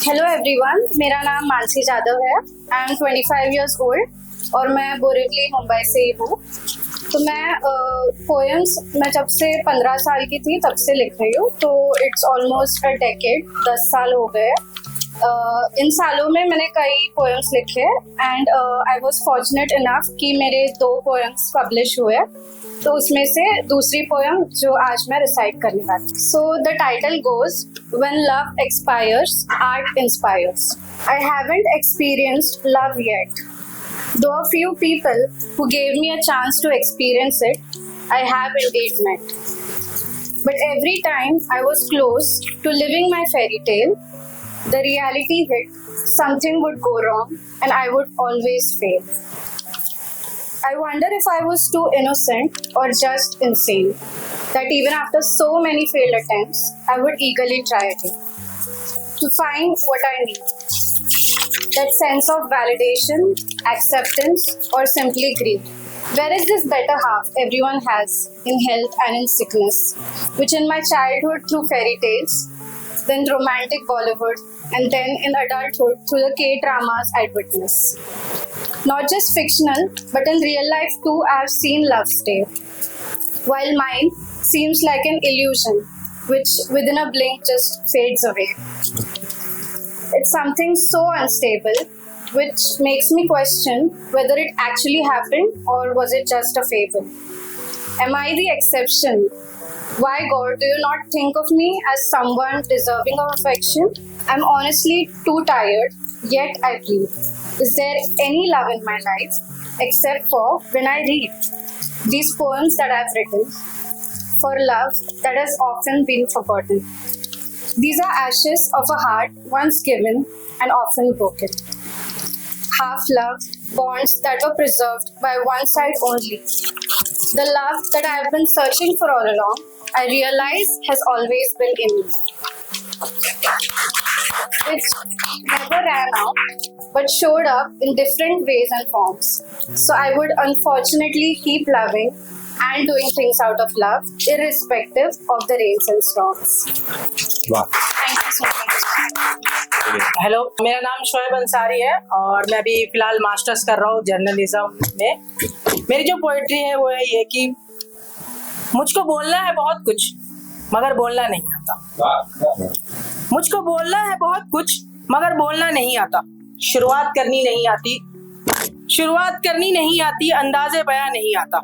Hello everyone, मेरा नाम मानसी जादव है। आई एम 25 इयर्स ओल्ड और मैं बोरिवली मुंबई से ही हूँ। तो मैं पोएम्स मैं जब से 15 साल की थी तब से लिख रही हूँ, तो इट्स ऑलमोस्ट अ डेकेड, 10 साल हो गए। इन सालों में मैंने कई पोएम्स लिखे and I was fortunate enough कि मेरे 2 पोएम्स पब्लिश हुए। तो उसमें से दूसरी पोएम जो आज मैं रिसाइट करने वाली हूँ। So the title goes, when love expires art inspires. I haven't experienced love yet, though a few people who gave me a chance to experience it, I have indeed met. But every time I was close to living my fairy tale, the reality hit, something would go wrong and I would always fail. I wonder if I was too innocent or just insane, that even after so many failed attempts, I would eagerly try again to find what I need. That sense of validation, acceptance, or simply grief. Where is this better half everyone has in health and in sickness, which in my childhood through fairy tales, then romantic Bollywood, and then in adulthood through the K-dramas I'd witness. Not just fictional, but in real life too, I've seen love stay. While mine seems like an illusion, which within a blink just fades away. It's something so unstable, which makes me question whether it actually happened or was it just a fable. Am I the exception? Why, God, do you not think of me as someone deserving of affection? I'm honestly too tired, yet I breathe. Is there any love in my life except for when I read these poems that I've written for love that has often been forgotten? These are ashes of a heart once given and often broken. Half-loved bonds that were preserved by one side only. The love that I have been searching for all along, I realize has always been in me. It never ran out, but showed up in different ways and forms. So I would unfortunately keep loving and doing things out of love, irrespective of the rains and storms. वाह, Thank you so much. Hello, मेरा नाम शोएब अंसारी है और मैं अभी फिलहाल masters कर रहा हूँ जर्नलिज्म में। मेरी जो पोइट्री है वो है ये कि मुझको बोलना है बहुत कुछ मगर बोलना नहीं आता। मुझको बोलना है बहुत कुछ मगर बोलना नहीं आता। शुरुआत करनी नहीं आती, अंदाज़े बयां नहीं आता।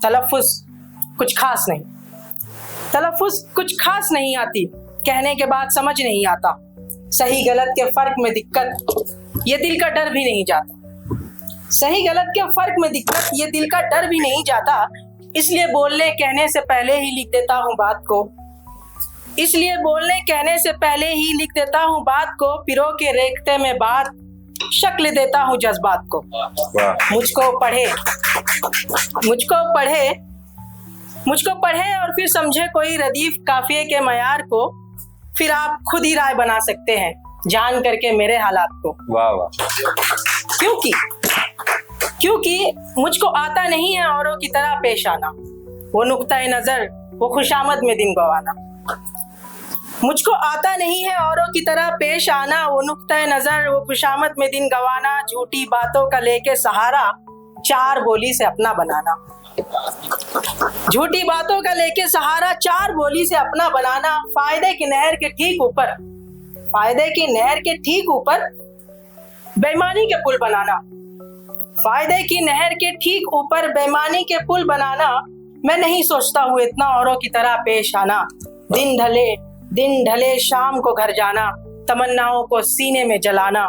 तलफ़्फ़ुज़ कुछ खास नहीं आती, कहने के बाद समझ नहीं आता। सही गलत के फर्क में दिक्कत, ये दिल का डर भी नहीं जाता। सही गलत के फर्क में दिक्कत, ये दिल का डर भी नहीं जाता। इसलिए बोलने कहने से पहले ही लिख देता हूँ बात को। पिरो के रेखते में बात, शक्ल देता हूँ जज्बात को। मुझको पढ़े और फिर समझे कोई रदीफ काफिये के मयार को। फिर आप खुद ही राय बना सकते हैं जान करके मेरे हालात को। वाह वाह, क्योंकि मुझको आता नहीं है औरों की तरह पेश आना, वो नुक्ता-ए नजर, वो खुशामद में दिन गवाना। मुझको आता नहीं है औरों की तरह पेश आना, वो नुक्ता-ए नजर, वो खुशामद में दिन गवाना। झूठी बातों का लेके सहारा, 4 बोली से अपना बनाना। झूठी बातों का लेके सहारा, 4 बोली से अपना बनाना। फायदे की नहर के ठीक ऊपर बेईमानी के पुल बनाना। फायदे की नहर के ठीक ऊपर बेईमानी के पुल बनाना। मैं नहीं सोचता हूँ इतना औरों की तरह पेश आना। दिन ढले शाम को घर जाना, तमन्नाओं को सीने में जलाना।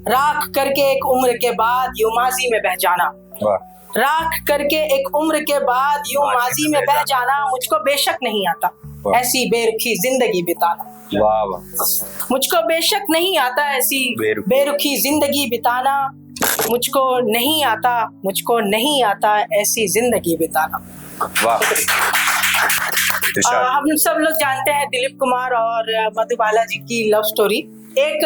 राख करके एक उम्र के बाद यूं माजी में बह जाना। बह जाना। मुझको बेशक नहीं आता ऐसी बेरुखी जिंदगी बिताना। वाह वाह, मुझको बेशक नहीं आता ऐसी बेरुखी जिंदगी बिताना। मुझको नहीं आता ऐसी जिंदगी बिताना। वाह। हम सब लोग जानते हैं दिलीप कुमार और मधुबाला जी की लव स्टोरी। एक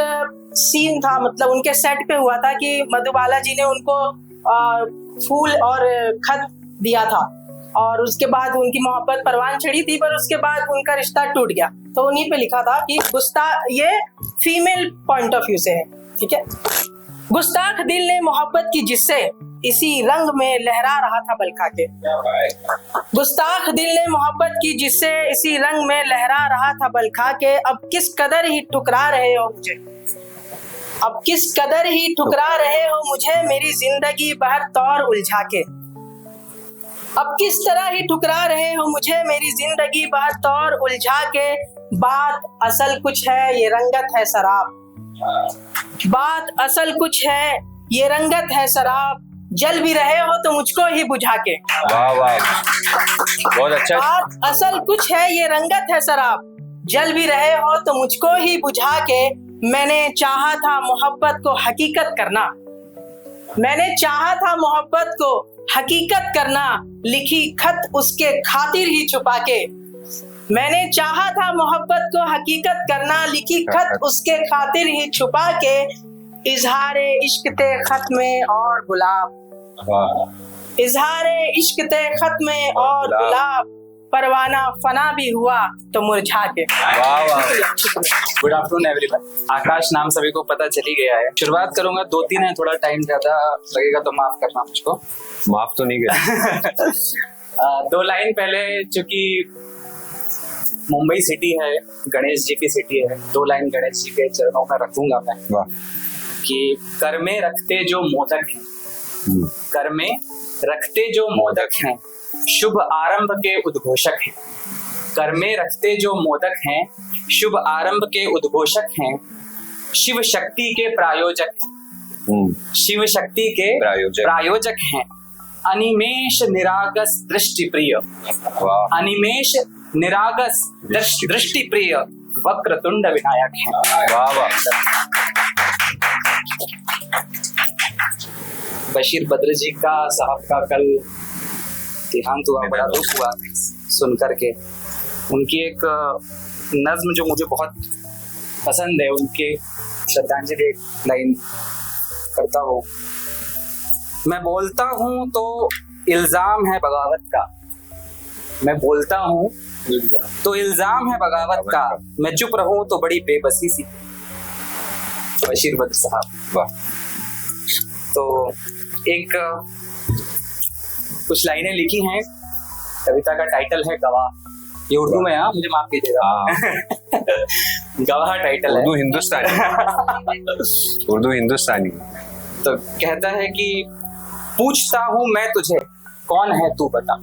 सीन था, मतलब उनके सेट पे हुआ था कि मधुबाला जी ने उनको फूल और खत दिया था और उसके बाद उनकी मोहब्बत परवान चढ़ी थी, पर उसके बाद उनका रिश्ता टूट गया। तो उन्हीं पे लिखा था कि गुस्ताख, ये फीमेल पॉइंट ऑफ व्यू से है, ठीक है। गुस्ताख दिल ने मोहब्बत की जिससे इसी रंग में लहरा रहा था बलखा के। गुस्ताख दिल ने मोहब्बत की जिससे इसी रंग में लहरा रहा था बलखा के। अब किस कदर ही ठुकरा रहे हो मुझे, अब किस कदर ही ठुकरा रहे हो मुझे मेरी जिंदगी बहर तौर उलझा के। अब किस तरह ही ठुकरा रहे हो मुझे मेरी जिंदगी बहर तौर उलझा के। बात असल कुछ है ये रंगत है शराब, बात असल कुछ है ये रंगत है शराब। जल भी रहे हो तो मुझको ही बुझा के। वाह वाह, बहुत अच्छा। बात असल कुछ है ये रंगत है शराब, जल भी रहे हो तो मुझको ही बुझा के। मैंने चाहा था मोहब्बत को हकीकत करना, मैंने चाहा था मोहब्बत को हकीकत करना, लिखी खत उसके खातिर ही छुपा के। मैंने चाहा था मोहब्बत को हकीकत करना, लिखी खत उसके खातिर ही छुपा के। इजहारे इश्क ते खत में और गुलाब, इजहारे इश्क ते खत में और गुलाब। परवाना फना भी हुआ तो मुरझा के। वाह वाह। Good afternoon everyone. आकाश नाम सभी को पता चल ही गया है। शुरुआत करूंगा, 2-3 है, थोड़ा टाइम ज्यादा लगेगा तो माफ करना मुझको। माफ तो नहीं किया। 2 लाइन पहले, चूंकि मुंबई सिटी है, गणेश जी की सिटी है, 2 लाइन गणेश जी के चरणों में रखूंगा मैं। वाह। कि कर में रखते जो मोदक हैं, कर में रखते जो मोदक हैं, शुभ आरंभ के उद्घोषक हैं। कर में रखते जो मोदक हैं, शुभ आरंभ के उद्घोषक हैं। शिव शक्ति के प्रायोजक हैं, शिव शक्ति के प्रायोजक हैं। अनिमेष निरागस दृष्टि प्रिय, अनिमेष निरागस दृष्टि प्रिय वक्रतुंड विनायक हैं। वाह वाह। बशीर बद्र जी का साहब का कल देहांत हुआ, बड़ा दुख हुआ सुन करके। उनकी एक नज्म जो मुझे बहुत पसंद है, उनके श्रद्धांजलि एक लाइन करता हूँ। मैं बोलता हूँ तो इल्जाम है बगावत का, मैं बोलता हूँ तो इल्जाम है बगावत का। मैं चुप रहूं तो बड़ी बेबसी सी। बशीर बद्र साहब। वाह। तो एक कुछ लाइनें लिखी हैं, कविता का टाइटल है गवाह। ये उर्दू में है, मुझे माफ कीजिएगा। गवाह टाइटल है। उर्दू हिंदुस्तानी। उर्दू हिंदुस्तानी। तो कहता है कि पूछता हूँ मैं तुझे कौन है तू बता,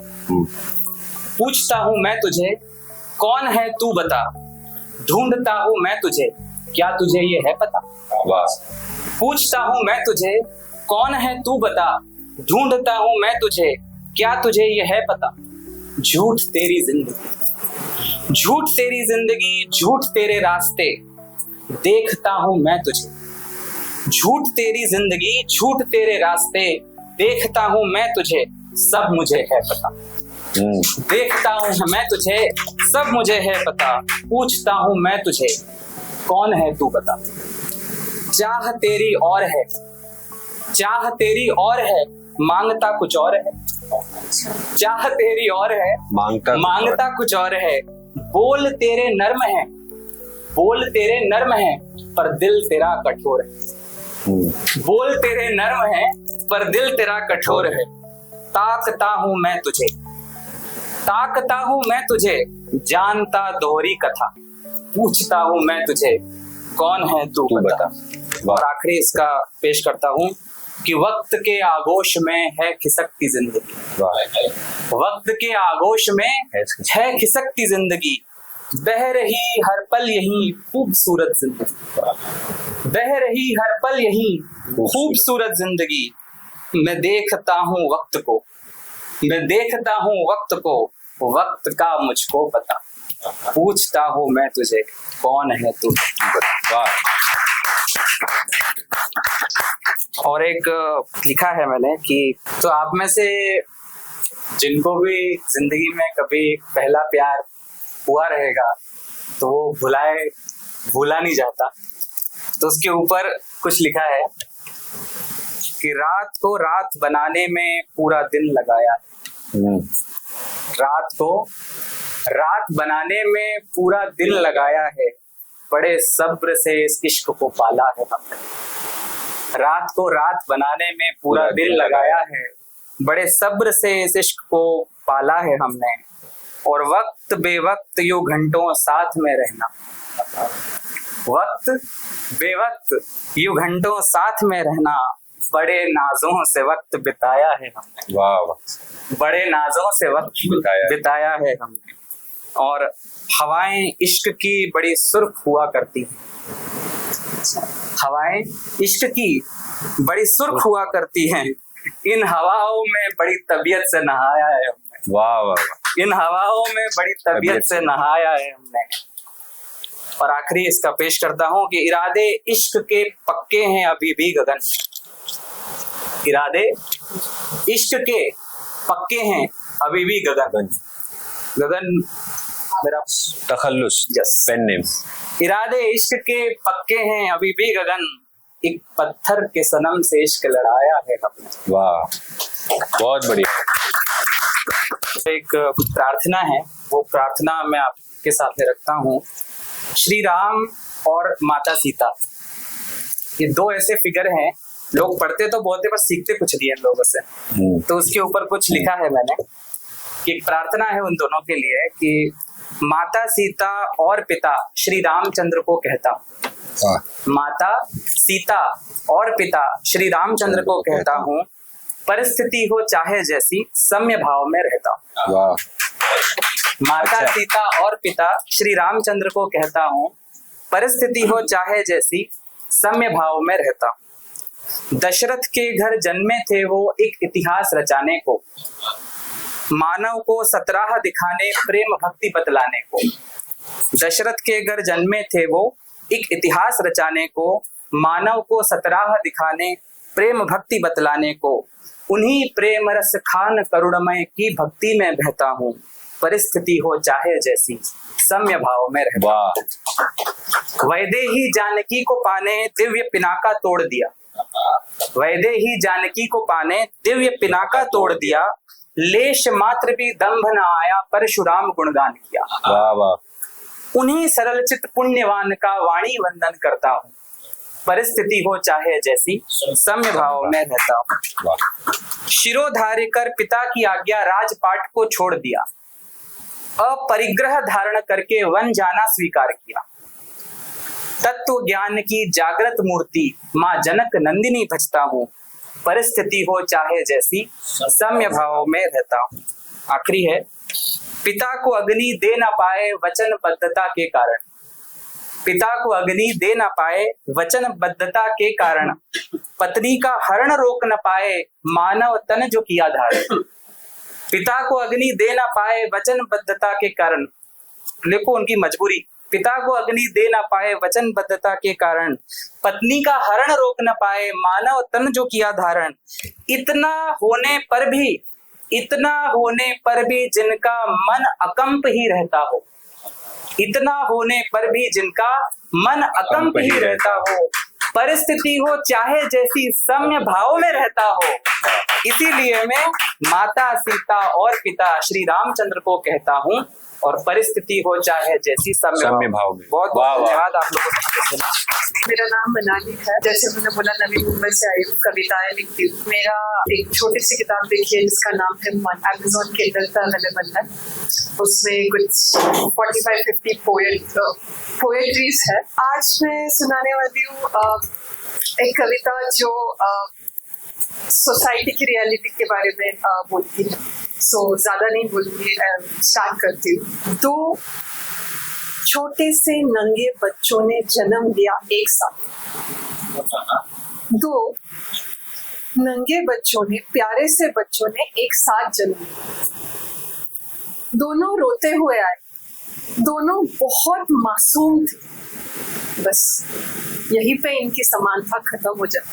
पूछता हूँ मैं तुझे कौन है तू बता। ढूंढता हूँ मैं तुझे क्या तुझे ये है पता। वाह। पूछता हूँ मैं तुझे कौन है तू बता। ढूंढता हूँ मैं तुझे क्या तुझे ये है पता। झूठ तेरी जिंदगी, झूठ तेरी जिंदगी, झूठ तेरे रास्ते, देखता हूँ मैं तुझे। झूठ तेरी जिंदगी, झूठ तेरे रास्ते, देखता हूँ मैं तुझे, सब मुझे है पता। देखता हूँ मैं तुझे, सब मुझे है पता। पूछता हूँ मैं तुझे कौन है तू बता। चाह तेरी और है, चाह तेरी और है, मांगता कुछ और है। चाह तेरी और है, मांगता कुछ और है। बोल तेरे नर्म है, बोल तेरे नर्म है, पर दिल तेरा कठोर है। बोल तेरे नर्म है, पर दिल तेरा कठोर है। ताकता हूँ मैं तुझे, ताकता हूँ मैं तुझे, जानता दोहरी कथा। पूछता हूँ मैं तुझे कौन है तू बता। और आखिरी इसका पेश करता हूँ कि वक्त के आगोश में है खिसकती जिंदगी। वक्त के आगोश में है खिसकती जिंदगी। बह रही हर पल यही खूबसूरत जिंदगी। बह रही हर पल यही खूबसूरत जिंदगी। मैं देखता हूँ वक्त को, मैं देखता हूँ वक्त को, वक्त का मुझको पता। पूछता हूँ मैं तुझे कौन है तू। और एक लिखा है मैंने कि तो आप में से जिनको भी जिंदगी में कभी पहला प्यार हुआ रहेगा तो वो भूला नहीं जाता। तो उसके ऊपर कुछ लिखा है कि रात को रात बनाने में पूरा दिन लगाया, रात को रात बनाने में पूरा दिन लगाया है, बड़े सब्र से इस इश्क को पाला है हमने। रात को रात बनाने में पूरा दिन लगाया है, बड़े सब्र से इस इश्क को पाला है हमने। और वक्त बेवक्त यूं घंटों साथ में रहना, वक्त बेवक्त यूं घंटों साथ में रहना, बड़े नाजों से वक्त बिताया है हमने। वाह वाह, बड़े नाजों से वक्त बिताया है हमने। और हवाएं इश्क की बड़ी सुर्ख हुआ करती हैं, हवाएं इश्क की बड़ी सुर्ख हुआ करती हैं, इन हवाओं में बड़ी तबीयत से नहाया है हमने। वाह वाह, इन हवाओं में बड़ी तबीयत से नहाया है हमने। और आखिरी इसका पेश करता हूं कि इरादे इश्क के पक्के हैं अभी भी गगन, इरादे इश्क के पक्के हैं अभी भी गगन। गगन मेरा तखल्लुस, पेन नेम। इरादे इश्क के पक्के हैं अभी भी गगन, एक पत्थर के सनम से इश्क लड़ाया है हमने। वाह, बहुत बढ़िया। एक प्रार्थना है, वो प्रार्थना मैं आपके सामने रखता हूँ। श्री राम और माता सीता, ये दो ऐसे फिगर हैं, लोग पढ़ते तो बहुत है पर सीखते कुछ नहीं है लोगों से। तो उसके ऊपर कुछ लिखा है मैंने कि प्रार्थना है उन दोनों के लिए कि माता सीता और पिता श्री रामचंद्र को कहता हूँ, माता सीता और पिता श्री रामचंद्र को कहता हूँ, परिस्थिति हो चाहे जैसी सम्य भाव में रहता हूँ। माता सीता और पिता श्री रामचंद्र को कहता हूँ, परिस्थिति हो चाहे जैसी सम्य भाव में रहता हूँ। दशरथ के घर जन्मे थे वो एक इतिहास रचाने को, मानव को सतराह दिखाने प्रेम भक्ति बतलाने को। दशरथ के घर जन्मे थे वो एक इतिहास रचाने को, मानव को सतराह दिखाने प्रेम भक्ति बतलाने को। उन्हीं प्रेम रस खान करुणमय की भक्ति में बहता हूँ, परिस्थिति हो चाहे जैसी सम्य भाव में रहता हूँ। वैदेही जानकी को पाने दिव्य पिनाका तोड़ दिया, वैदेही जानकी को पाने दिव्य पिनाका तोड़ दिया, लेश मात्र भी दंभ न आया परशुराम गुणगान किया। वाह वाह। उन्हीं सरल चित पुण्यवान का वाणी वंदन करता हूँ, परिस्थिति हो चाहे जैसी सम्य भाव में रहता हूँ। शिरोधार्य कर पिता की आज्ञा राजपाट को छोड़ दिया, अपरिग्रह धारण करके वन जाना स्वीकार किया। तत्व ज्ञान की जागृत मूर्ति माँ जनक नंदिनी भजता हूँ, परिस्थिति हो चाहे जैसी सम्य भाव में रहता हूँ। आखिरी है, पिता को अग्नि दे न पाए वचनबद्धता के कारण, पिता को अग्नि दे न पाए वचनबद्धता के कारण, पत्नी का हरण रोक न पाए मानव तन जो किया धारण। पिता को अग्नि दे न पाए वचनबद्धता के कारण, देखो उनकी मजबूरी, पिता को अग्नि दे न पाए वचनबद्धता के कारण, पत्नी का हरण रोक न पाए मानव तन जो किया धारण। इतना होने पर भी, इतना होने पर भी जिनका मन अकंप ही रहता हो, इतना होने पर भी जिनका मन अकंप ही रहता हो, परिस्थिति हो चाहे जैसी सम्य भाव में रहता हो। इसीलिए मैं माता सीता और पिता श्री रामचंद्र को कहता हूँ, और परिस्थिति हो चाहे जैसी सम्य भाव में। बहुत बहुत धन्यवाद आप लोगों को। मेरा नाम मनाली है, जैसे मैंने बोला नवी मुंबई से आई हूँ, कविताएं लिखती हूँ। मेरा एक छोटी सी किताब देखी है जिसका नाम है मन, अमेज़न किंडल पर अवेलेबल है। उसमें कुछ 45-50 पोएट्रीज है। आज मैं सुनाने वाली हूँ एक कविता जो सोसाइटी की रियलिटी के बारे में बोलती है। ज्यादा नहीं बोलूंगी, स्टार्ट करती हूँ। दो छोटे से नंगे बच्चों ने जन्म लिया एक साथ, दो नंगे बच्चों ने, प्यारे से बच्चों ने एक साथ जन्म लिया। दोनों रोते हुए आए, दोनों बहुत मासूम थे, बस यहीं पे इनकी समानता खत्म हो जाती।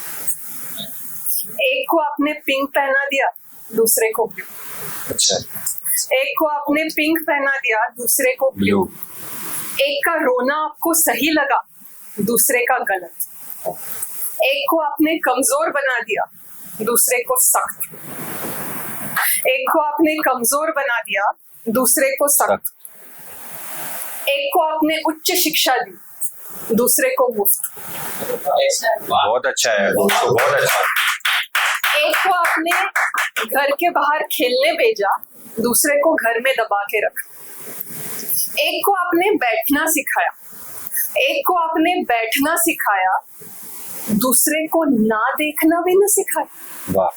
एक को आपने पिंक पहना दिया, दूसरे को ब्लू। अच्छा। एक को आपने पिंक पहना दिया, दूसरे को ब्लू। एक का रोना आपको सही लगा, दूसरे का गलत। एक को आपने कमजोर बना दिया, दूसरे को सख्त। एक को आपने कमजोर बना दिया, दूसरे को सख्त। एक को आपने उच्च शिक्षा दी, दूसरे को मुफ्त। बहुत अच्छा है दोस्तों, बहुत अच्छा। एक को आपने घर के बाहर खेलने भेजा, दूसरे को घर में दबा के रखा। एक को आपने बैठना सिखाया, एक को आपने बैठना सिखाया, दूसरे को ना देखना भी न सिखाया। वाह।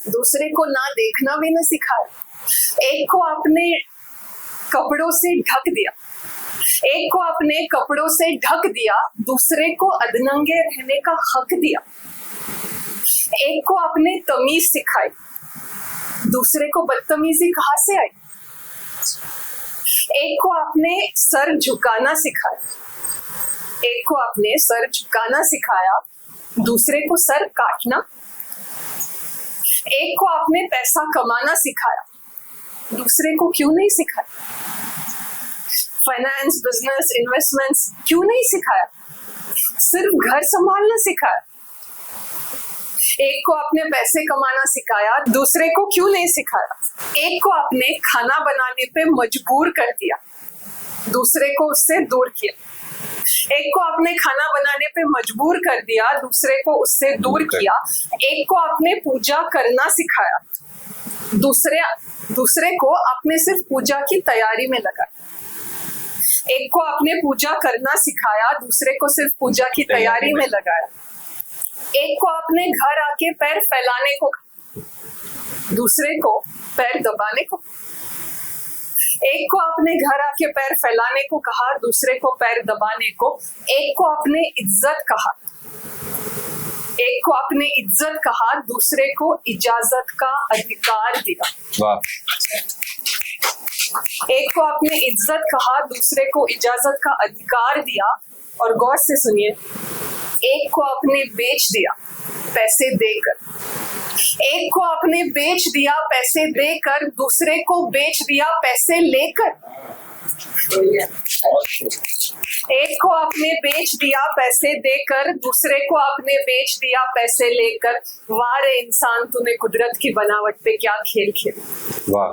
दूसरे को ना देखना भी न सिखाया। एक को आपने कपड़ों से ढक दिया, एक को आपने कपड़ों से ढक दिया, दूसरे को अधनंगे रहने का हक दिया। एक को आपने तमीज सिखाई, दूसरे को बदतमीजी कहाँ से आई। एक को आपने सर झुकाना सिखाया, एक को आपने सर झुकाना सिखाया, दूसरे को सर काटना। एक को आपने पैसा कमाना सिखाया, दूसरे को क्यों नहीं सिखाया। फाइनेंस, बिजनेस, इन्वेस्टमेंट्स क्यों नहीं सिखाया, सिर्फ घर संभालना सिखाया। एक को आपने पैसे कमाना सिखाया, दूसरे को क्यों नहीं सिखाया। एक को आपने खाना बनाने पे मजबूर कर दिया, दूसरे को उससे दूर किया। एक को आपने खाना बनाने पे मजबूर कर दिया, दूसरे को उससे दूर किया। एक को आपने पूजा करना सिखाया, दूसरे को आपने सिर्फ पूजा की तैयारी में लगाया। एक को आपने पूजा करना सिखाया, दूसरे को सिर्फ पूजा की तैयारी में लगाया। एक को आपने घर आके पैर फैलाने को, दूसरे को पैर दबाने को। एक को आपने घर आके पैर फैलाने को कहा, दूसरे को पैर दबाने को। एक को आपने इज्जत कहा, एक को आपने इज्जत कहा, दूसरे को इजाजत का अधिकार दिया। वाह। एक को आपने इज्जत कहा, दूसरे को इजाजत का अधिकार दिया। और गौर से सुनिए, एक को आपने बेच दिया पैसे देकर, एक को आपने बेच दिया पैसे देकर, दूसरे को बेच दिया पैसे लेकर। एक को आपने बेच दिया पैसे देकर, दूसरे को आपने बेच दिया पैसे लेकर। वाह रे इंसान, तूने कुदरत की बनावट पे क्या खेल खेला। वाह।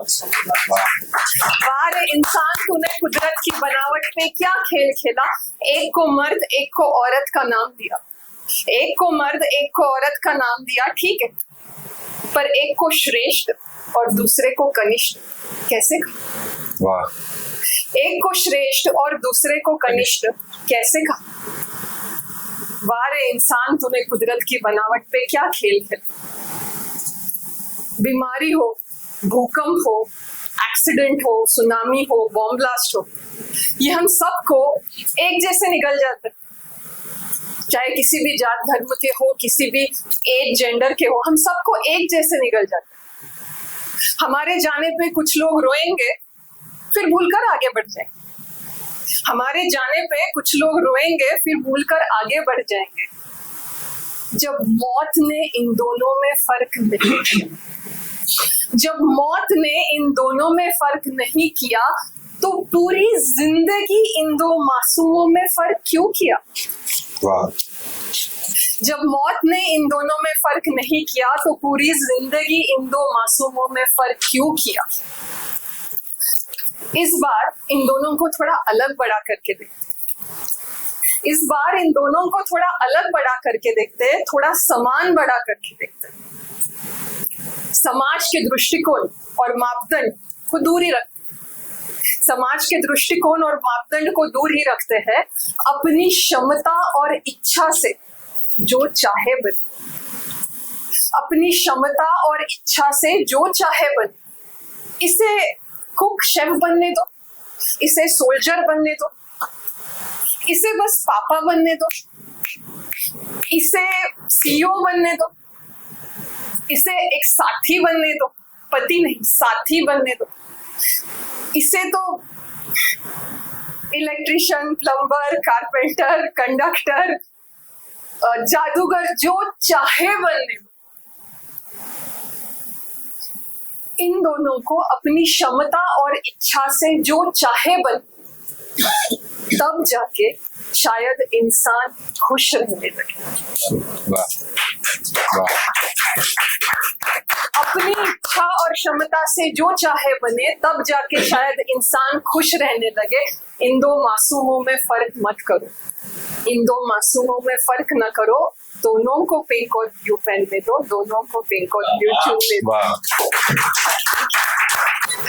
वाह रे इंसान, तूने कुदरत की बनावट पे क्या खेल खेला। एक को मर्द, एक को औरत का नाम दिया, एक को मर्द, एक को औरत का नाम दिया, ठीक है, पर एक को श्रेष्ठ और दूसरे को कनिष्ठ कैसे। वाह। एक को श्रेष्ठ और दूसरे को कनिष्ठ कैसे कहा। वाह रे इंसान, तूने कुदरत की बनावट पे क्या खेल खेला। बीमारी हो, भूकंप हो, एक्सीडेंट हो, सुनामी हो, बॉम्ब ब्लास्ट हो, ये हम सबको एक जैसे निकल जाते, चाहे किसी भी जात धर्म के हो, किसी भी एज जेंडर के हो, हम सबको एक जैसे निकल जाते। हमारे जाने पे कुछ लोग रोएंगे, फिर भूलकर आगे बढ़ जाएंगे। हमारे जाने पे कुछ लोग रोएंगे, फिर भूलकर आगे बढ़ जाएंगे। जब मौत ने इन दोनों में फर्क नहीं किया, जब मौत ने इन दोनों में फर्क नहीं किया, तो पूरी जिंदगी इन दो मासूमों में फर्क क्यों किया। वाह। जब मौत ने इन दोनों में फर्क नहीं किया, तो पूरी जिंदगी इन दो मासूमों में फर्क क्यों किया। इस बार इन दोनों को थोड़ा अलग बड़ा करके देखते। इस बार इन दोनों को थोड़ा अलग बड़ा करके देखते हैं, थोड़ा समान बड़ा करके देखते हैं। समाज के दृष्टिकोण और मापदंड को दूर ही रखते, समाज के दृष्टिकोण और मापदंड को दूर ही रखते हैं। अपनी क्षमता और इच्छा से जो चाहे बने, अपनी क्षमता और इच्छा से जो चाहे बने। इसे कुक शेफ बनने दो, इसे सोल्जर बनने दो, इसे बस पापा बनने दो, इसे सीईओ बनने दो, इसे एक साथी बनने दो, पति नहीं साथी बनने दो। इसे तो इलेक्ट्रिशियन, प्लम्बर, कारपेंटर, कंडक्टर, जादूगर जो चाहे बनने दो। इन दोनों को अपनी क्षमता और इच्छा से जो चाहे बन, तब जाके शायद इंसान खुश रहने लगे। वाह। वाह। अपनी इच्छा और क्षमता से जो चाहे बने, तब जाके शायद इंसान खुश रहने लगे। इन दो मासूमों में फर्क मत करो, इन दो मासूमों में फर्क न करो। दोनों को पिंक और ब्लू पहनने दो, दोनों को पिंक और ब्लू चुनने दो। वाह,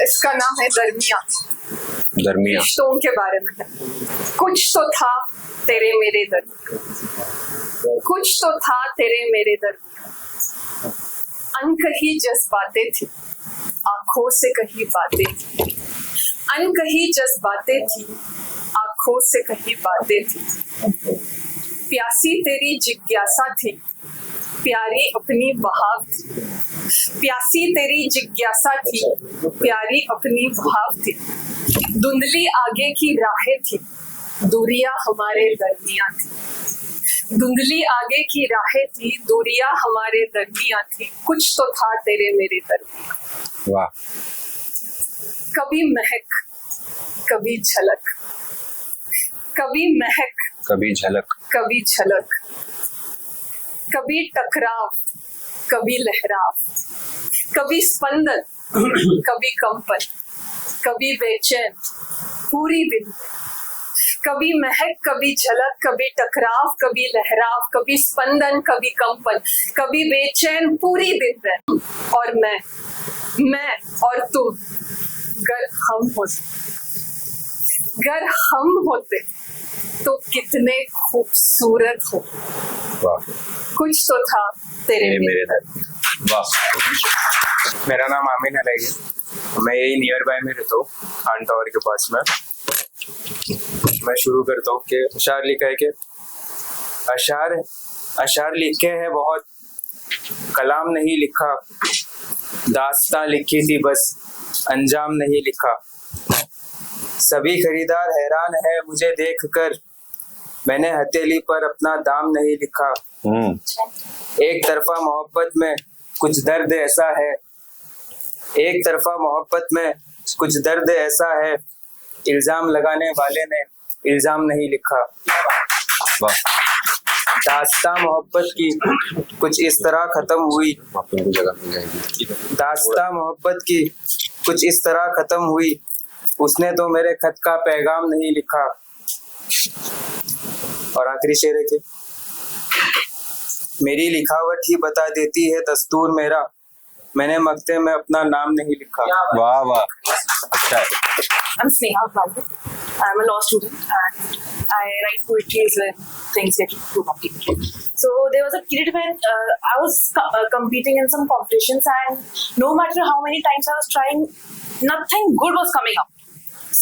इसका नाम है दरमिया। दरमिया। रिश्तों के बारे में है। कुछ तो था तेरे मेरे दरमिया, कुछ तो था तेरे मेरे दरमिया। अनकही जज्बातें थी, आंखों से कही बातें थी। अनकही जज्बातें थी, आंखों से कही बातें थी। प्यासी तेरी जिज्ञासा थी, प्यारी अपनी बहाव थी। प्यासी तेरी जिज्ञासा थी, प्यारी अपनी बहाव थी। धुंधली आगे की राहें थी, दूरियां हमारे दरमियां थी। धुंधली आगे की राहें थी, दूरियां हमारे दरमियां थी। कुछ तो था तेरे मेरे दरमियां। वाह। कभी महक, कभी झलक, कभी महक, कभी झलक, कभी झलक। कभी टकराव, कभी लहराव। कभी स्पंदन, कभी कंपन। कभी बेचैन पूरी दिन। कभी महक, कभी झलक, कभी टकराव, कभी लहराव। कभी स्पंदन, कभी कंपन। कभी बेचैन पूरी दिन है। और मैं और तुम, गर हम होते तो कितने खूबसूरत हो। वाह। कुछ तो था तेरे मेरे दर। वाह। मेरा नाम आमिन अलग है, मैं यही नियर बाय में रहता हूँ, खान टावर के पास में। मैं शुरू करता हूँ कि अशार लिखा है कि अशार लिखे हैं बहुत, कलाम नहीं लिखा। दास्तां लिखी थी बस, अंजाम नहीं लिखा। सभी खरीदार हैरान है मुझे देखकर, मैंने हथेली पर अपना दाम नहीं लिखा। एक तरफा मोहब्बत में कुछ दर्द ऐसा है, एक तरफा मोहब्बत में कुछ दर्द ऐसा है। इल्जाम लगाने वाले ने इल्जाम नहीं लिखा। वाह। दास्तां मोहब्बत की कुछ इस तरह खत्म हुई, जगह मिल जाएगी। दास्तां मोहब्बत की कुछ इस तरह खत्म हुई। उसने तो मेरे खत का पैगाम नहीं लिखा। और आखिरी शेर है कि मेरी लिखावट ही बता देती है दस्तूर मेरा, मैंने मक्ते में अपना नाम नहीं लिखा। वाह वाह, अच्छा है। I'm Sneha Babu. I'm a law student and I write poetry when things get too complicated. So there was a period when I was competing in some competitions, and no matter how many times I was trying, nothing good was coming up.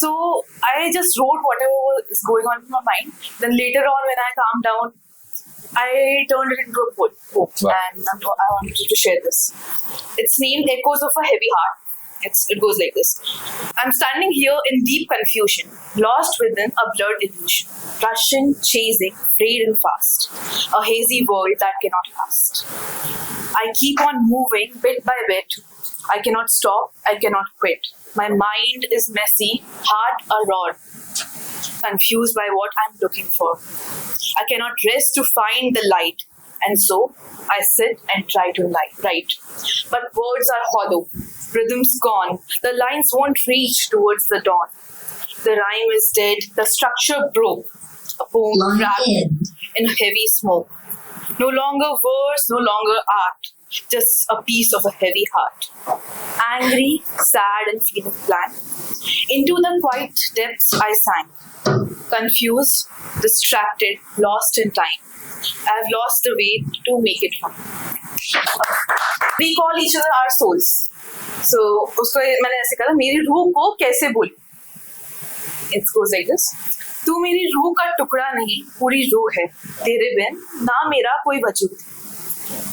So I just wrote whatever was going on in my mind. Then later on, when I calmed down, I turned it into a poem. Wow. And I wanted to share this. It's named Echoes of a Heavy Heart. It goes like this. I'm standing here in deep confusion, lost within a blurred illusion, rushing, chasing, afraid and fast, a hazy world that cannot last. I keep on moving bit by bit. I cannot stop, I cannot quit. My mind is messy, heart a rod, confused by what I'm looking for. I cannot rest to find the light, and so I sit and try to write. But words are hollow, rhythm's gone, the lines won't reach towards the dawn. The rhyme is dead, the structure broke, a poem wrapped in heavy smoke. No longer verse, no longer art, just a piece of a heavy heart. Angry, sad and feeling blank, into the quiet depths I sank. Confused, distracted, lost in time. I've lost the way to make it fun. We call each other our souls. So उसको मैंने ऐसे कहा, मेरी रूह को कैसे बोलूं? It goes like this. तू मेरी रूह का टुकड़ा नहीं, पूरी रूह है। तेरे बिन ना मेरा कोई वजूद,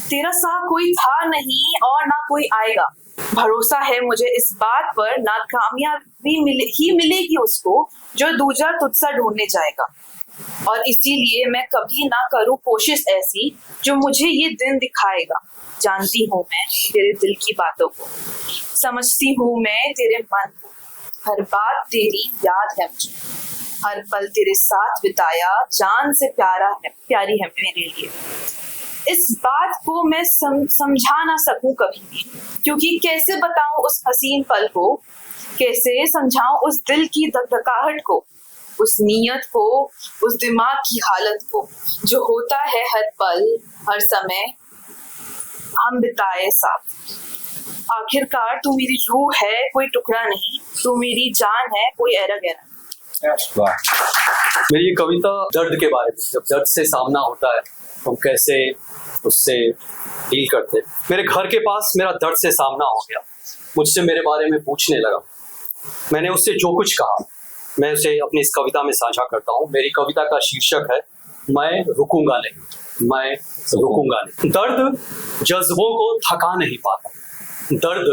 तेरा सा कोई था नहीं और ना कोई आएगा। भरोसा है मुझे इस बात पर, ना कामयाबी मिलेगी उसको जो दूजा तुझसा ढूंढने जाएगा। और इसीलिए मैं कभी ना करूं कोशिश ऐसी जो मुझे ये दिन दिखाएगा। जानती हूँ मैं तेरे दिल की बातों को, समझती हूँ मैं तेरे मन को। हर बात तेरी याद है मुझे, हर पल तेरे साथ बिताया जान से प्यारी है मेरे लिए। इस बात को मैं समझा ना सकूं कभी भी, क्योंकि कैसे बताऊं उस हसीन पल को, कैसे समझाऊं उस दिल की धड़धड़ाहट को, उस नीयत को, उस दिमाग की हालत को, जो होता है हर पल हर समय हम बिताए साथ। आखिरकार तू मेरी रूह है, कोई टुकड़ा नहीं, तू मेरी जान है, कोई एरा गहरा। वाह। मेरी ये कविता दर्द के बारे में, जब दर्द से सामना होता है हम कैसे उससे डील करते। मेरे घर के पास मेरा दर्द से सामना हो गया, मुझसे मेरे बारे में पूछने लगा। मैंने उससे जो कुछ कहा मैं उसे अपनी इस कविता में साझा करता हूँ। मेरी कविता का शीर्षक है मैं रुकूंगा नहीं, मैं रुकूंगा नहीं। दर्द जज्बों को थका नहीं पाता, दर्द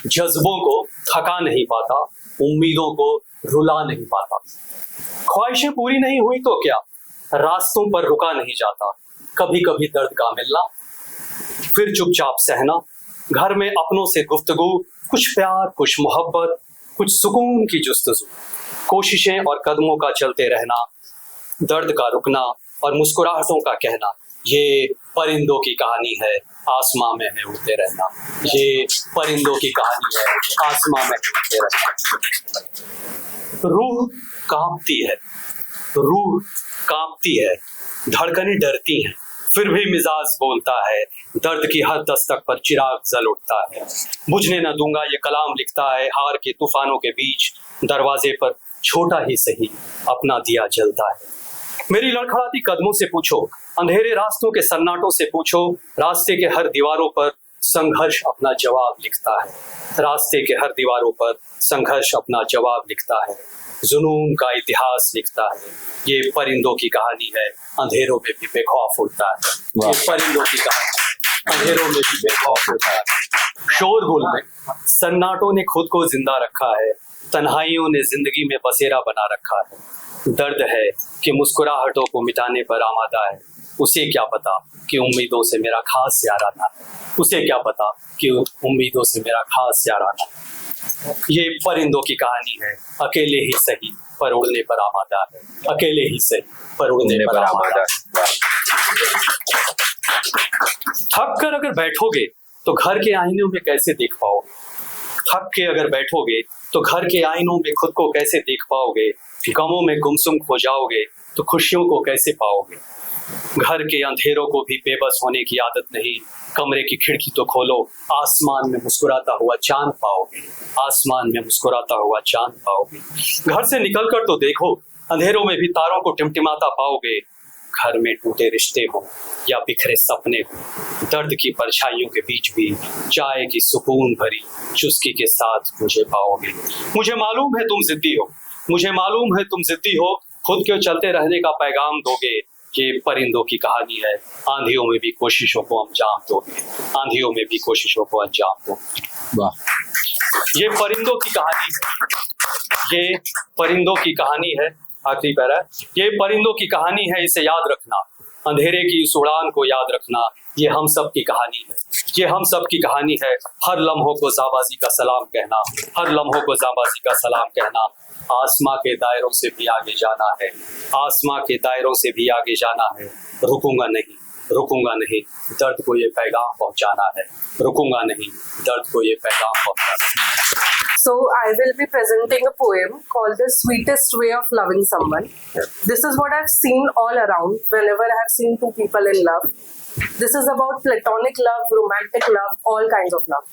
जज्बों को थका नहीं पाता, उम्मीदों को रुला नहीं पाता। ख्वाहिशें पूरी नहीं हुई तो क्या, रास्तों पर रुका नहीं जाता। कभी कभी दर्द का मिलना, फिर चुपचाप सहना, घर में अपनों से गुफ्तगू, कुछ प्यार, कुछ मोहब्बत, कुछ सुकून की जुस्तजू, कोशिशें और कदमों का चलते रहना, दर्द का रुकना और मुस्कुराहटों का कहना। ये परिंदों की कहानी है, आसमां में है उड़ते रहना। ये परिंदों की कहानी है, आसमां में है उड़ते रहना। रूह कांपती है, रूह कांपती है, धड़कनें डरती हैं, फिर भी मिजाज बोलता है। दर्द की हर दस्तक पर चिराग जल उठता है। बुझने न दूंगा ये कलाम लिखता है, हार के तूफानों के बीच दरवाजे पर छोटा ही सही अपना दिया जलता है। मेरी लड़खड़ाती कदमों से पूछो, अंधेरे रास्तों के सन्नाटों से पूछो, रास्ते के हर दीवारों पर संघर्ष अपना जवाब लिखता है। रास्ते के हर दीवारों पर संघर्ष अपना जवाब लिखता है, जुनून का इतिहास लिखता है। ये परिंदों की कहानी है, अंधेरों में भी बेखौफ उड़ता है। ये परिंदों की कहानी है, अंधेरों में भी बेखौफ उड़ता है। शोरगुल में सन्नाटों ने खुद को जिंदा रखा है, तन्हाइयों ने जिंदगी में बसेरा बना रखा है। दर्द है कि मुस्कुराहटों को मिटाने पर आमादा है, उसे क्या पता कि उम्मीदों से मेरा खास याराना है। उसे क्या पता कि उम्मीदों से मेरा खास याराना है। ये परिंदों की कहानी है, अकेले ही सही पर उड़ने पर आमादा है। अकेले ही सही पर उड़ने पर आमादा है। थक कर अगर बैठोगे तो घर के आईनों में कैसे देख पाओगे। थक के अगर बैठोगे तो घर के आईनों में खुद को कैसे देख पाओगे। गमों में गुमसुम खो जाओगे तो खुशियों को कैसे पाओगे। घर के अंधेरों को भी बेबस होने की आदत नहीं, कमरे की खिड़की तो खोलो, आसमान में मुस्कुराता हुआ चांद पाओगे। आसमान में मुस्कुराता हुआ चांद पाओगे। घर से निकलकर तो देखो, अंधेरों में भी तारों को टिमटिमाता पाओगे। घर में टूटे रिश्ते हो या बिखरे सपने हो, दर्द की परछाइयों के बीच भी चाय की सुकून भरी चुस्की के साथ मुझे पाओगे। मुझे मालूम है तुम जिद्दी हो, मुझे मालूम है तुम जिद्दी हो, खुद के चलते रहने का पैगाम दोगे। ये परिंदों की कहानी है, आंधियों में भी कोशिशों को अंजाम दोगे। आंधियों में भी कोशिशों को अंजाम दोगे। वाह। ये परिंदों की कहानी है, ये परिंदों की कहानी है। आखिरी पैरा, ये परिंदों की कहानी है, इसे याद रखना। अंधेरे की इस उड़ान को याद रखना, ये हम सब की कहानी है। ये हम सब की कहानी है। हर लम्हों को जाबाजी का सलाम कहना, हर लम्हों को जाबाजी का सलाम कहना। आसमां के दायरों से भी आगे जाना है, आसमां के दायरों से भी आगे जाना है। रुकूंगा नहीं, रुकूंगा नहीं, दर्द को ये पैगाम पहुंचाना है। रुकूंगा नहीं, दर्द को ये पैगाम पहुंचाना है। So I will be presenting a poem called The Sweetest Way of Loving Someone. This is what I've seen all around whenever I have seen two people in love. This is about platonic love, romantic love, all kinds of love.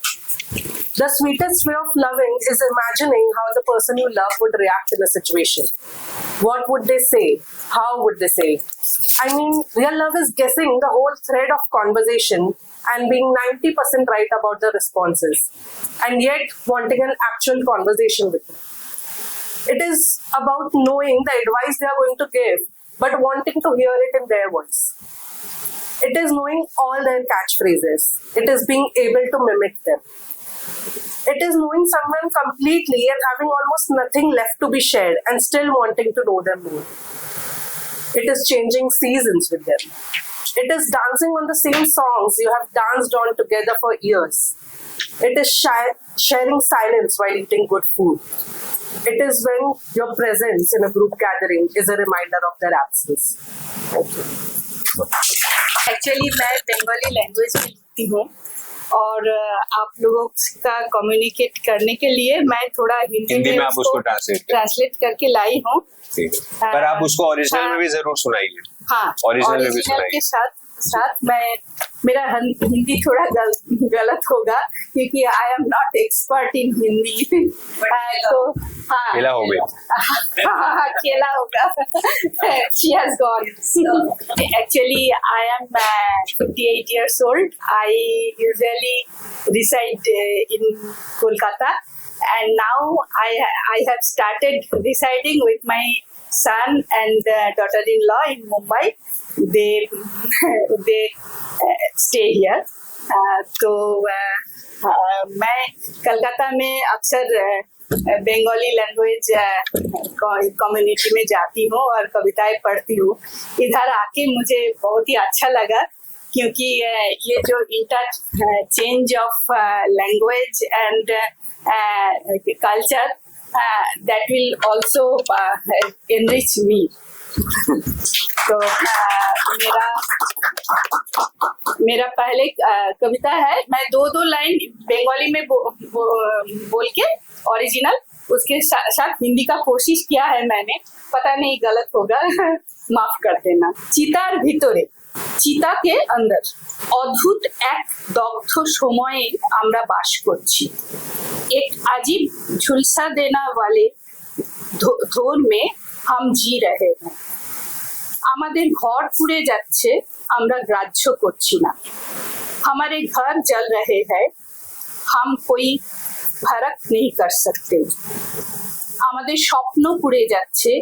The sweetest way of loving is imagining how the person you love would react in a situation. What would they say? How would they say? I mean, real love is guessing the whole thread of conversation and being 90% right about the responses, and yet wanting an actual conversation with them. It is about knowing the advice they are going to give, but wanting to hear it in their voice. It is knowing all their catchphrases. It is being able to mimic them. It is knowing someone completely and having almost nothing left to be shared and still wanting to know them more. It is changing seasons with them. It is dancing on the same songs you have danced on together for years. It is sharing silence while eating good food. It is when your presence in a group gathering is a reminder of their absence. Thank you. Actually मैं Bengali language में लिखती हूँ और आप लोगों का communicate करने के लिए मैं थोड़ा हिंदी में आप उसको ट्रांसलेट करके लाई हूँ। ठीक है, पर आप उसको ओरिजिनल में भी जरूर सुनाइए। हाँ, ओरिजिनल में भी ओरिजिनल के सुनाइए। साथ मैं मेरा हिंदी थोड़ा गलत होगा क्योंकि I am not expert in Hindi. तो हाँ, खेला हो गया। हाँ, खेला होगा। She has gone. Actually, I am 58 years old. I usually reside in Kolkata, and now I have started residing with my son and daughter-in-law in Mumbai. They stay here. तो मैं कलकत्ता में अक्सर बंगाली लैंग्वेज कम्युनिटी में जाती हूँ और कविताएं पढ़ती हूँ। इधर आके मुझे बहुत ही अच्छा लगा क्योंकि ये जो interchange of language and culture that will also enrich me. तो मेरा पहले कविता है, मैं दो लाइन बंगाली में बोल के ओरिजिनल उसके साथ हिंदी का कोशिश किया है मैंने, पता नहीं गलत होगा माफ कर देना। চিতার ভিতরে চিতাকে अंदर অদ্ভুত এক দগ্ধ সময়ে আমরা বাস করছি। एक अजीब झुलसा देना वाले ধোর में हम जी रहे हैं। আমাদের ঘর পুড়ে যাচ্ছে, আমরা গ্রাহ্য করছি না। हमारे घर जल रहे हैं, हम कोई फर्क नहीं कर सकते। আমাদের স্বপ্ন পুড়ে যাচ্ছে,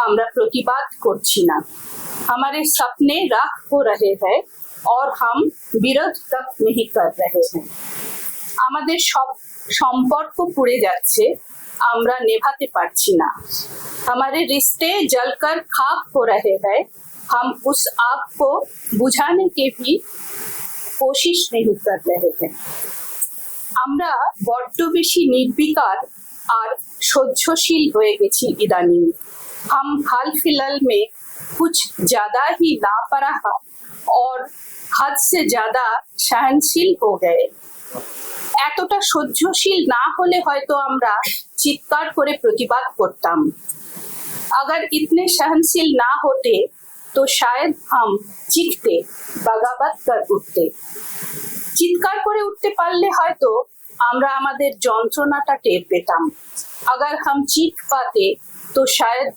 আমরা প্রতিবাদ করছি না। हमारे सपने राख हो रहे हैं और हम विरोध तक नहीं कर रहे हैं। আমাদের সব সম্পর্ক পুড়ে যাচ্ছে, আমরা নেভাতে পারছি না। हमारे रिश्ते जलकर खाक हो रहे हैं, हम उस आग को बुझाने की भी कोशिश नहीं कर रहे हैं। আমরা বড্ড বেশি নির্বিকার আর সহ্যশীল হয়ে গেছি ইদানিং। हम हाल फिलहाल में कुछ ज्यादा ही लापरवाह और हद से ज्यादा सहनशील हो गए। এতটা সহ্যশীল না হলে হয়তো আমরা চিৎকার করে প্রতিবাদ করতাম। अगर इतने सहनशील ना होते तो शायद हम चीखते, बगावत कर उठते। চিৎকার করে উঠতে পারলে হয়তো আমরা আমাদের যন্ত্রণাটা টের পেতাম। अगर हम चीख पाते तो शायद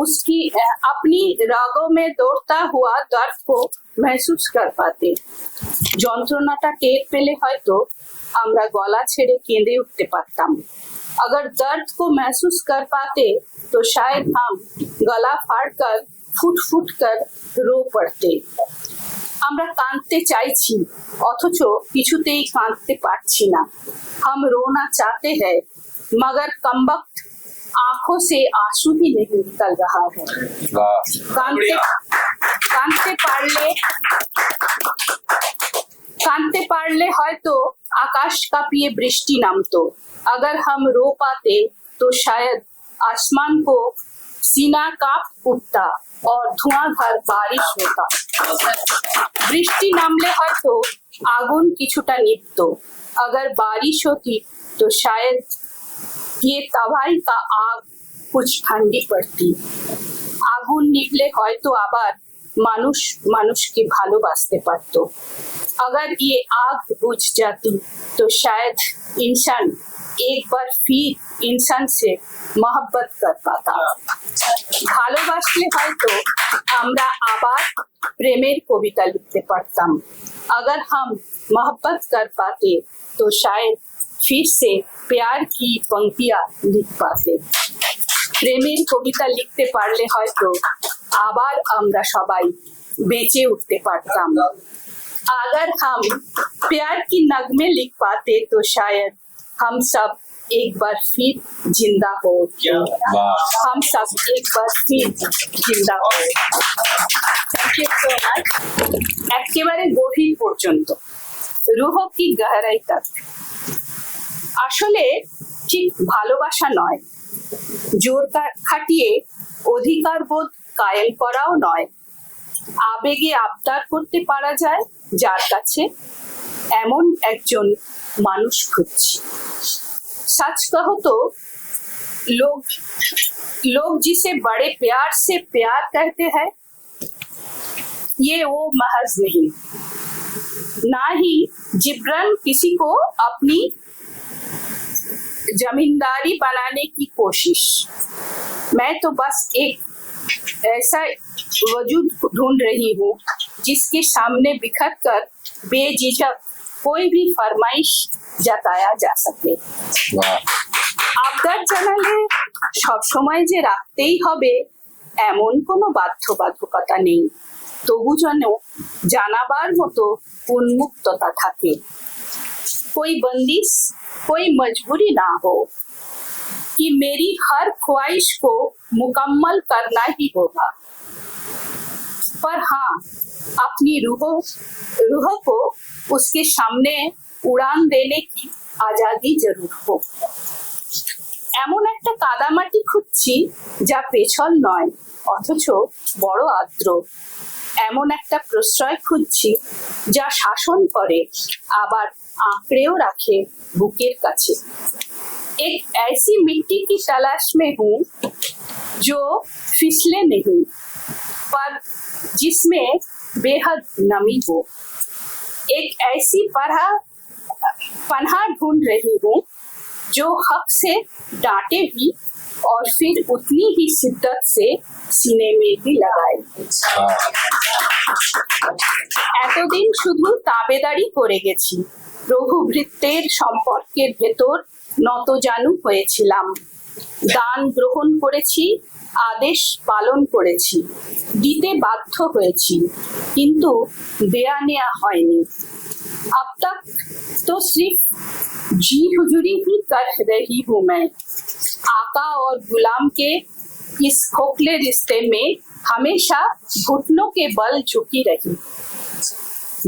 उसकी अपनी रागों में दौड़ता हुआ दर्द को महसूस कर पाते। যন্ত্রণাটা টের পেলে হয়তো আমরা গলা ছেড়ে কেঁদে উঠতে পারতাম। अगर दर्द को महसूस कर पाते तो शायद हम गला फाड़कर फुट फुट कर रो पड़ते। আমরা কাঁদতে চাইছি অথচ কিছুতেই কাঁদতে পারছি না। हम रोना चाहते हैं मगर कमबख्त आंखों से आंसू ही नहीं निकल रहा है। কাঁদতে পারলে হয়তো आकाश कांपिए बृष्टि नामतो। अगर हम रो पाते तो शायद आसमान को सीना कांप उठता और धुआंधार बारिश होता। বৃষ্টি নামলে হয়তো আগুন কিছুটা নিভতো। अगर बारिश होती तो शायद ये तबाही का आग कुछ ठंडी पड़ती। আগুন নিভলে হয়তো আবার মানুষ মানুষকে ভালোবাসতে পারতো। अगर ये आग बुझ जाती तो शायद इंसान एक बार फिर इंसान से मोहब्बत कर पाता। ভালোবাসলে হয়তো আমরা আবার প্রেমের কবিতা লিখতে পারতাম। अगर हम मोहब्बत कर पाते तो शायद फिर से प्यार की पंक्तियां लिख पाते। প্রেমের কবিতা লিখতে পারলে হয়তো আবার আমরা সবাই বেঁচে উঠতে পারতাম। अगर हम प्यार की नगमे लिख पाते तो शायद हम सब एक बार फिर जिंदा हो। हम सब एक बार फिर जिंदा हो। Thank you so much. একেবারে গভীর পর্যন্ত রুহ কি গহরাই তক। আসলে ঠিক ভালোবাসা নয়, জোর খাটিয়ে অধিকার বোধ কায়েম করাও নয়, আবেগে আবদার করতে পারা যায় যার কাছে, এমন একজন মানুষ খুঁজছি। सच कहो तो लोग जिसे बड़े प्यार से प्यार कहते हैं, ये वो महज नहीं, ना ही जिब्रन किसी को अपनी जमींदारी बनाने की कोशिश। मैं तो बस एक ऐसा वजूद ढूंढ रही हूँ जिसके सामने बिखर कर बेझिझक कोई भी फरमाइश जताया जा सके। আবদার জানালে সবসময় যে রাখতেই হবে এমন কোনো বাধ্যবাধকতা নেই, তবু যেন জানাবার মতো উন্মুক্ততা থাকে। कोई बंदिश, कोई मजबूरी ना हो कि मेरी हर ख्वाहिश को मुकम्मल करना ही होगा, पर हाँ अपनी रूह को उसके सामने उड़ान देने की आजादी जरूर हो। এমন একটা কাদামাটি খুঁজছি যা পেছল নয় অথচ বড় আর্দ্র। এমন একটা প্রশ্রয় খুঁজছি যা শাসন করে আবার আঁকড়েও রাখে বুকের কাছে। एक ऐसी मिट्टी की तलाश में हूँ जो फिसले नहीं पर जिसमें बेहद नमी हो। एक ऐसी पनाह ढूंढ रही हूँ जो हक से डांटे भी और फिर उतनी ही शिद्दत से सीने में भी लगाए। এতদিন শুধু তাবেদারি করে গেছি, প্রভুভৃত্যের সম্পর্কের ভেতর নতজানু হয়েছিলাম, দান গ্রহণ করেছি, আদেশ পালন করেছি, দিতে বাধ্য হয়েছি, কিন্তু দেয়া নেয়া হয়নি। अब तक तो सिर्फ जी हुजूरी ही कर रही हूँ मैं। आका और गुलाम के इस खोखले रिश्ते में हमेशा घुटनों के बल झुकी रही,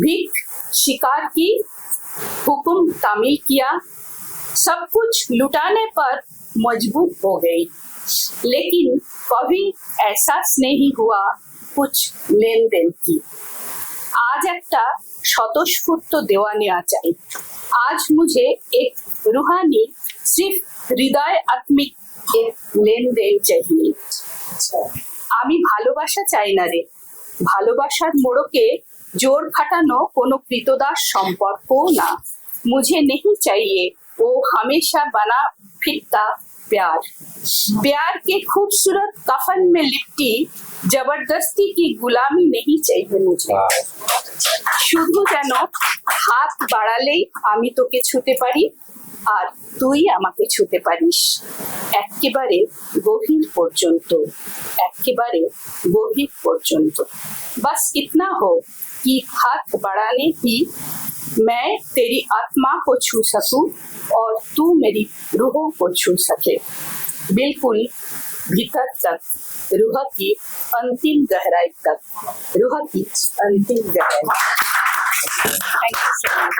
भीख शिकार की, हुक्म तामील किया, सब कुछ लुटाने पर मजबूर हो गई, लेकिन कभी एहसास नहीं हुआ कुछ लेन देन की। आज একটা স্বতঃস্ফূর্ত দেওয়া নেওয়া চাই। आज मुझे एक रूहानी सिर्फ हृदय आत्मिक एक लेन देन चाहिए। আমি ভালোবাসা চাই না রে, ভালোবাসার মোড়কে জোর খাটানো কোনো কৃতদাস সম্পর্কও না। मुझे नहीं चाहिए वो हमेशा बना फिरता प्यार, प्यार के खूबसूरत कफन में लिपटी जबरदस्ती की गुलामी नहीं चाहिए मुझे। শুধু যেন হাত বাড়ালেই আমি তোকে ছুতে পারি আর তুই আমাকে ছুতে পারিস, একেবারে গভীর পর্যন্ত, একেবারে গভীর পর্যন্ত। बस इतना हो कि हाथ बढ़ाने ही मैं तेरी आत्मा को छू सकूं और तू मेरी रूह को छू सके, बिल्कुल भीतर तक, रूह की अंतिम गहराई तक, रूह की अंतिम गहराई।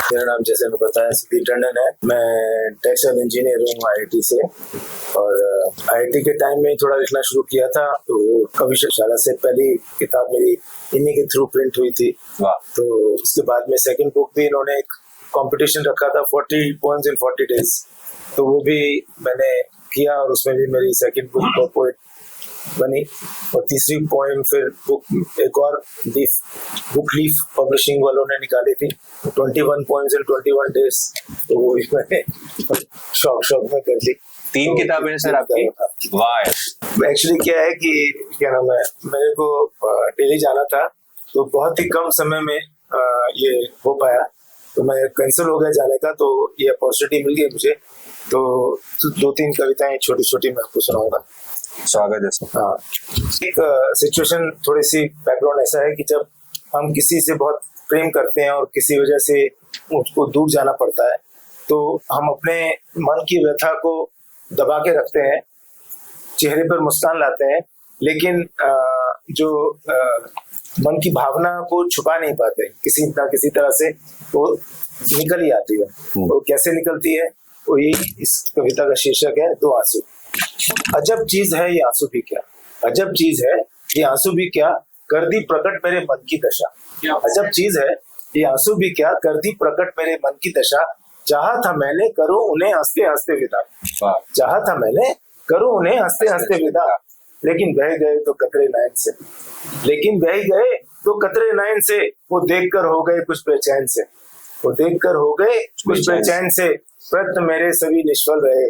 मेरा नाम जैसे मैं बताया सुधीर टंडन है। मैं टेक्सटाइल इंजीनियर हूँ IIT से, और IIT के टाइम में थोड़ा लिखना शुरू किया था। तो कवि शाला से पहली किताब मेरी इन्हीं के थ्रू प्रिंट हुई थी। तो उसके बाद में सेकंड बुक भी इन्होंने एक कंपटीशन रखा था 40 poems in 40 days, तो वो भी मैंने किया और उसमें भी मेरी सेकंड बुक पोएट बनी। और तीसरी पोएम फिर बुक एक और बुक लीफ पब्लिशिंग वालों ने निकाली थी 21 poems in 21 days, तो वो भी मैंने शौक में कर ली। 3 किताबें सर आपकी? वाह। एक्चुअली क्या है कि क्या नाम है, मेरे को दिल्ली जाना था, तो बहुत ही कम समय में ये हो पाया, तो मैं कैंसिल हो गया जाने का, तो ये अपॉर्चुनिटी मिल गई मुझे। तो 2-3 कविताएं छोटी छोटी मैं आपको सुनाऊंगा। स्वागत है सर। हाँ, एक सिचुएशन थोड़ी सी बैकग्राउंड ऐसा है कि जब हम किसी से बहुत प्रेम करते हैं और किसी वजह से उसको दूर जाना पड़ता है, तो हम अपने मन की व्यथा को दबा के रखते हैं, चेहरे पर मुस्कान लाते हैं, लेकिन जो मन की भावना को छुपा नहीं पाते, किसी ना किसी तरह से वो निकल ही आती है। वो कैसे निकलती है, वही इस कविता का शीर्षक है, 2 आंसू। अजब चीज है ये आंसू भी क्या, अजब चीज है ये आंसू भी क्या, कर दी प्रकट मेरे मन की दशा। अजब चीज है, ये आंसू भी क्या, कर दी प्रकट मेरे मन की दशा। चाहा था मैंने करूं उन्हें हंसते हंसते विदा, चाहा था मैंने करूं उन्हें हंसते हंसते विदा, लेकिन बह गए तो कतरे नयन से, लेकिन बह गए तो कतरे नयन से। वो देखकर हो गए कुछ बेचैन से, वो देखकर हो गए कुछ बेचैन से। प्रयत्न मेरे सभी निष्फल रहे,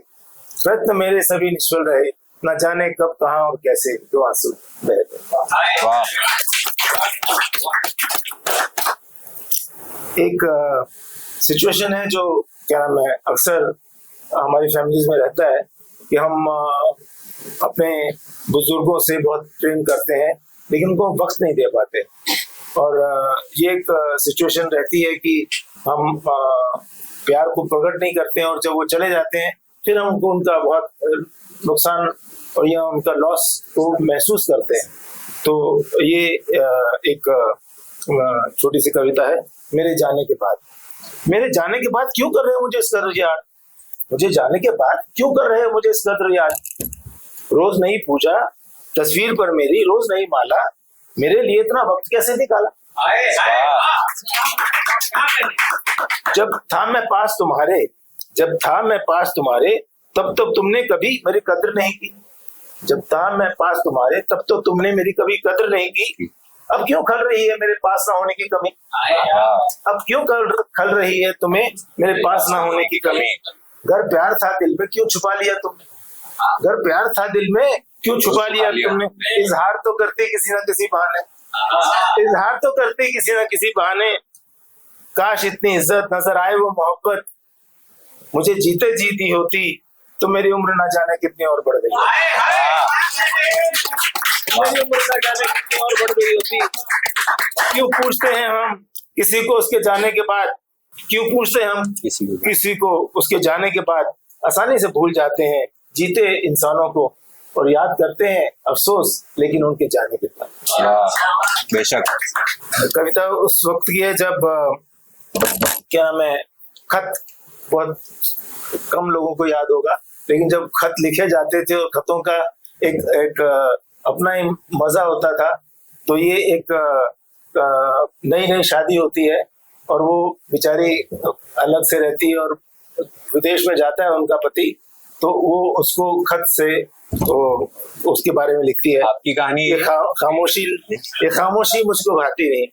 प्रयत्न मेरे सभी निष्फल रहे, न जाने कब कहाँ और कैसे दो आंसू बह गए। एक सिचुएशन है जो क्या नाम है, अक्सर हमारी फैमिलीज में रहता है कि हम अपने बुजुर्गों से बहुत प्रेम करते हैं लेकिन उनको वक्त नहीं दे पाते, और ये एक सिचुएशन रहती है कि हम प्यार को प्रकट नहीं करते हैं और जब वो चले जाते हैं फिर हम उनको उनका बहुत नुकसान और या उनका लॉस को महसूस करते हैं। तो ये एक छोटी सी कविता है। मेरे जाने के बाद, मेरे जाने के बाद क्यों कर रहे हो मुझे इस कदर याद, मुझे जाने के बाद क्यों कर रहे हो मुझे इस कदर याद। रोज नहीं पूजा तस्वीर पर मेरी, रोज नहीं माला, मेरे लिए इतना वक्त कैसे निकाला। जब था मैं पास तुम्हारे, जब था मैं पास तुम्हारे, तब तो तुमने कभी मेरी कदर नहीं की। जब था मैं पास तुम्हारे तब तो तुमने मेरी कभी कदर नहीं की। अब क्यों खल रही है मेरे पास ना होने की कमी, अब क्यों खल रही है तुम्हें मेरे पास ना होने की कमी। घर प्यार था दिल में क्यों छुपा लिया तुमने, घर प्यार था दिल में क्यों छुपा लिया तुमने। इजहार तो करते किसी ना किसी बहाने, इजहार तो करते किसी ना किसी बहाने। काश इतनी इज्जत नजर आए वो मोहब्बत मुझे जीते जी दी होती, तो मेरी उम्र ना जाने कितनी और बढ़ गई, मेरी उम्र ना जाने कितनी और बढ़ गई होती। क्यों पूछते हैं हम किसी को उसके जाने के बाद, क्यों पूछते हम किसी को उसके जाने के बाद। आसानी से भूल जाते हैं जीते इंसानों को और याद करते हैं अफसोस लेकिन उनके जाने के बाद। बेशक कविता उस वक्त की है जब क्या नाम है, खत बहुत कम लोगों को याद होगा, लेकिन जब खत लिखे जाते थे और खतों का एक अपना ही मजा होता था। तो ये एक नई नई शादी होती है और वो बेचारी अलग से रहती है और विदेश में जाता है उनका पति, तो वो उसको खत से तो उसके बारे में लिखती है। आपकी कहानी ये खामोशी मुझको भाती नहीं,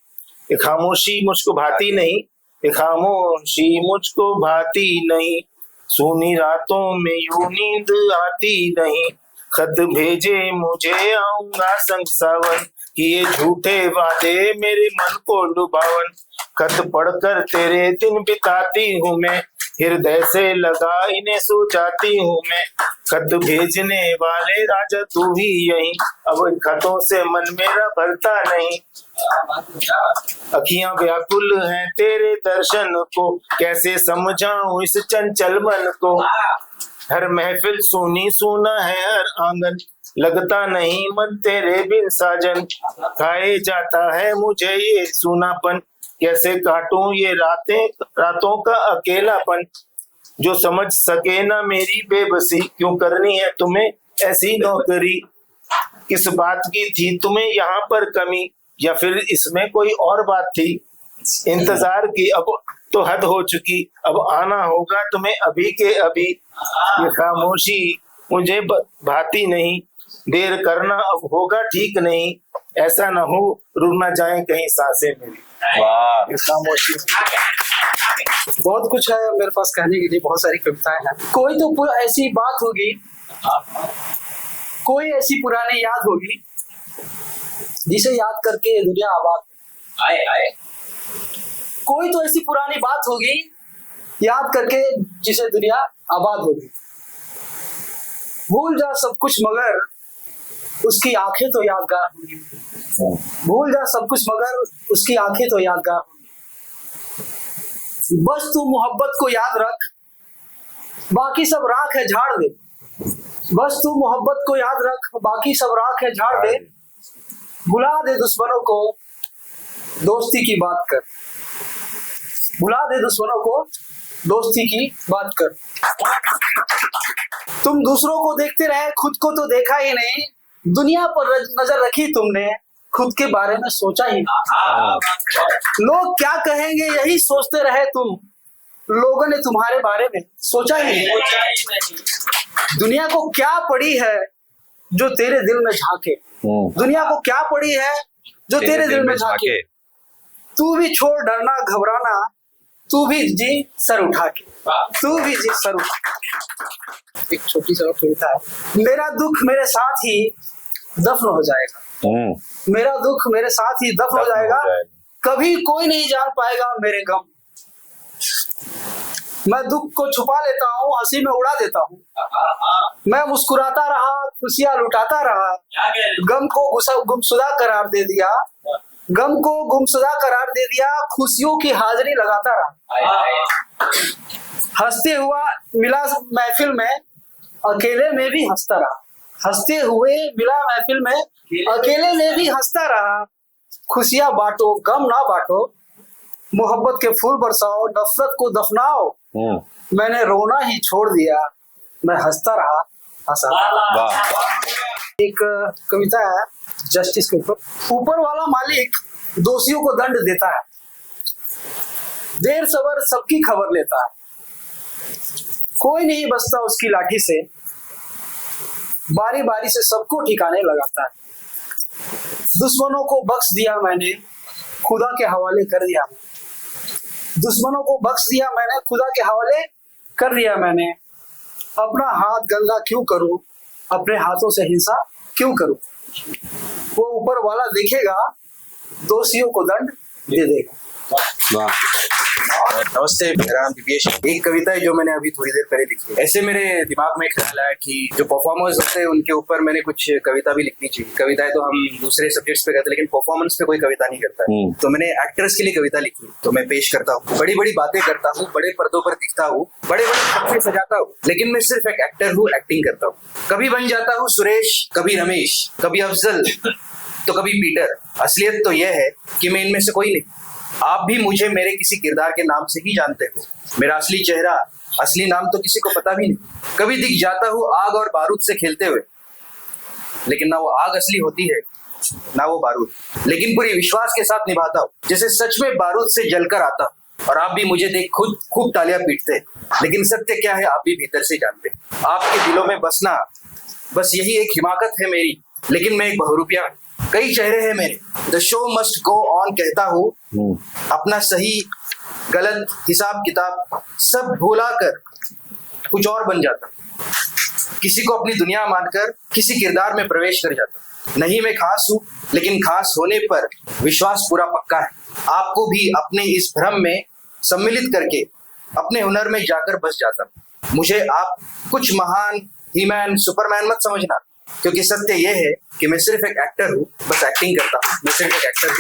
ये खामोशी मुझको भाती नहीं, ये खामोशी मुझको भाती नहीं। सोनी रातों में यूं नींद आती नहीं, खत भेजे मुझे आऊंगा संग सावन, किए झूठे वादे मेरे मन को लुभावन। खत पढ़कर तेरे दिन बिताती हूँ मैं, हृदय से लगा इन्हें सोचाती हूँ मैं। खत भेजने वाले राजा तू ही यही, अब इन खतों से मन मेरा भरता नहीं। अखियां व्याकुल हैं तेरे दर्शन को, कैसे समझाऊं इस चंचल मन को। हर महफिल सुनी सुना है हर आंगन, लगता नहीं मन तेरे बिन साजन। खाए जाता है मुझे ये सुनापन, कैसे काटूं ये रातों का अकेलापन। जो समझ सके ना मेरी बेबसी, क्यों करनी है तुम्हें ऐसी नौकरी। किस बात की थी तुम्हें यहाँ पर कमी, या फिर इसमें कोई और बात थी। इंतजार की अब तो हद हो चुकी, अब आना होगा तुम्हें अभी के अभी। ये खामोशी मुझे भाती नहीं, देर करना अब होगा ठीक नहीं। ऐसा ना हो रुक ना जाए कहीं सांसें मेरी। ये खामोशी। बहुत कुछ है मेरे पास कहने के लिए, बहुत सारी कविताएं हैं। कोई तो ऐसी बात होगी, कोई ऐसी पुरानी याद होगी जिसे याद करके ये दुनिया आबाद आए। कोई तो ऐसी पुरानी बात होगी याद करके जिसे दुनिया आबाद होगी। भूल जा सब कुछ मगर उसकी आंखें तो यादगार होंगी, भूल जा सब कुछ मगर उसकी आंखें तो यादगार होंगी। बस तू मोहब्बत को याद रख, बाकी सब राख है झाड़ दे। बस तू मोहब्बत को याद रख, बाकी सब राख है झाड़ दे। भुला दे दुश्मनों को दोस्ती की बात कर, भुला दे दुश्मनों को दोस्ती की बात कर। तुम दूसरों को देखते रहे, खुद को तो देखा ही नहीं। दुनिया पर नजर रखी तुमने, खुद के बारे में सोचा ही नहीं। लोग क्या कहेंगे यही सोचते रहे तुम, लोगों ने तुम्हारे बारे में सोचा ही नहीं। दुनिया को क्या पड़ी है जो तेरे दिल में झांके, दुनिया को क्या पड़ी है जो तेरे दिल में झांके। तू भी छोड़ डरना घबराना, तू भी जी सर उठा के, तू भी जी सर उठा के। एक छोटी सी कविता है। मेरा दुख मेरे साथ ही दफन हो जाएगा, मेरा दुख मेरे साथ ही दफन हो जाएगा, कभी कोई नहीं जान पाएगा मेरे गम। मैं दुख को छुपा लेता हूँ, हंसी में उड़ा देता हूँ, मैं मुस्कुराता रहा, खुशियां लुटाता रहा, गम को गुमशुदा करार दे दिया, गम को गुमशुदा करार दे दिया, खुशियों की हाजिरी लगाता रहा। हंसते हुआ मिला महफिल में, अकेले में भी हंसता रहा, हंसते हुए मिला महफिल में, अकेले में भी हंसता रहा। खुशियां बांटो गम ना बांटो, मोहब्बत के फूल बरसाओ, नफरत को दफनाओ। मैंने रोना ही छोड़ दिया, मैं हंसता रहा, हंसा। एक कविता है जस्टिस के ऊपर। ऊपर वाला मालिक दोषियों को दंड देता है, देर सबर सबकी खबर लेता है, कोई नहीं बचता उसकी लाठी से, बारी बारी से सबको ठिकाने लगाता है। दुश्मनों को बख्श दिया मैंने, खुदा के हवाले कर दिया, दुश्मनों को बख्श दिया मैंने, खुदा के हवाले कर दिया मैंने। अपना हाथ गंदा क्यों करूं, अपने हाथों से हिंसा क्यों करूं। वो ऊपर वाला देखेगा, दोषियों को दंड दे देगा। नमस्ते, मेरा नाम दिव्येश। एक कविता है जो मैंने अभी थोड़ी देर पहले लिखी है। ऐसे मेरे दिमाग में ख्याल आया कि जो परफॉर्मर्स होते हैं उनके ऊपर मैंने कुछ कविता भी लिखनी चाहिए। कविताएं तो हम दूसरे सब्जेक्ट्स पे करते हैं, लेकिन परफॉर्मेंस पे कोई कविता नहीं करता है। तो मैंने एक्टर्स के लिए कविता लिखी, तो मैं पेश करता हूँ। बड़ी बड़ी बातें करता हूँ, बड़े पर्दों पर दिखता हूँ, बड़े बड़े कपड़े सजाता हूँ, लेकिन मैं सिर्फ एक एक्टर हूँ, एक्टिंग करता हूँ। कभी बन जाता हूँ सुरेश, कभी रमेश, कभी अफजल तो कभी पीटर। असलियत तो यह है कि मैं इनमें से कोई नहीं। आप भी मुझे मेरे किसी किरदार के नाम से ही जानते हो। मेरा असली चेहरा, असली नाम तो किसी को पता भी नहीं। कभी दिख जाता हूँ आग और बारूद से खेलते हुए, लेकिन ना वो आग असली होती है ना वो बारूद, लेकिन पूरी विश्वास के साथ निभाता हूँ, जैसे सच में बारूद से जलकर आता हूँ। और आप भी मुझे देख खुद खूब तालियां पीटते, लेकिन सत्य क्या है आप भी भीतर से जानते। आपके दिलों में बसना बस यही एक हिमाकत है मेरी, लेकिन मैं एक बहुरूपिया, कई चेहरे हैं मेरे। The show must go on कहता हूँ, अपना सही गलत हिसाब किताब सब भुला कर कुछ और बन जाता, किसी को अपनी दुनिया मानकर किसी किरदार में प्रवेश कर जाता। नहीं मैं खास हूँ, लेकिन खास होने पर विश्वास पूरा पक्का है। आपको भी अपने इस भ्रम में सम्मिलित करके अपने हुनर में जाकर बस जाता। मुझे आप कुछ महान हीमैन सुपरमैन मत समझना, क्योंकि सत्य यह है कि मैं सिर्फ एक एक्टर हूँ, बस एक्टिंग करता हूँ, मैं सिर्फ एक एक्टर हूँ।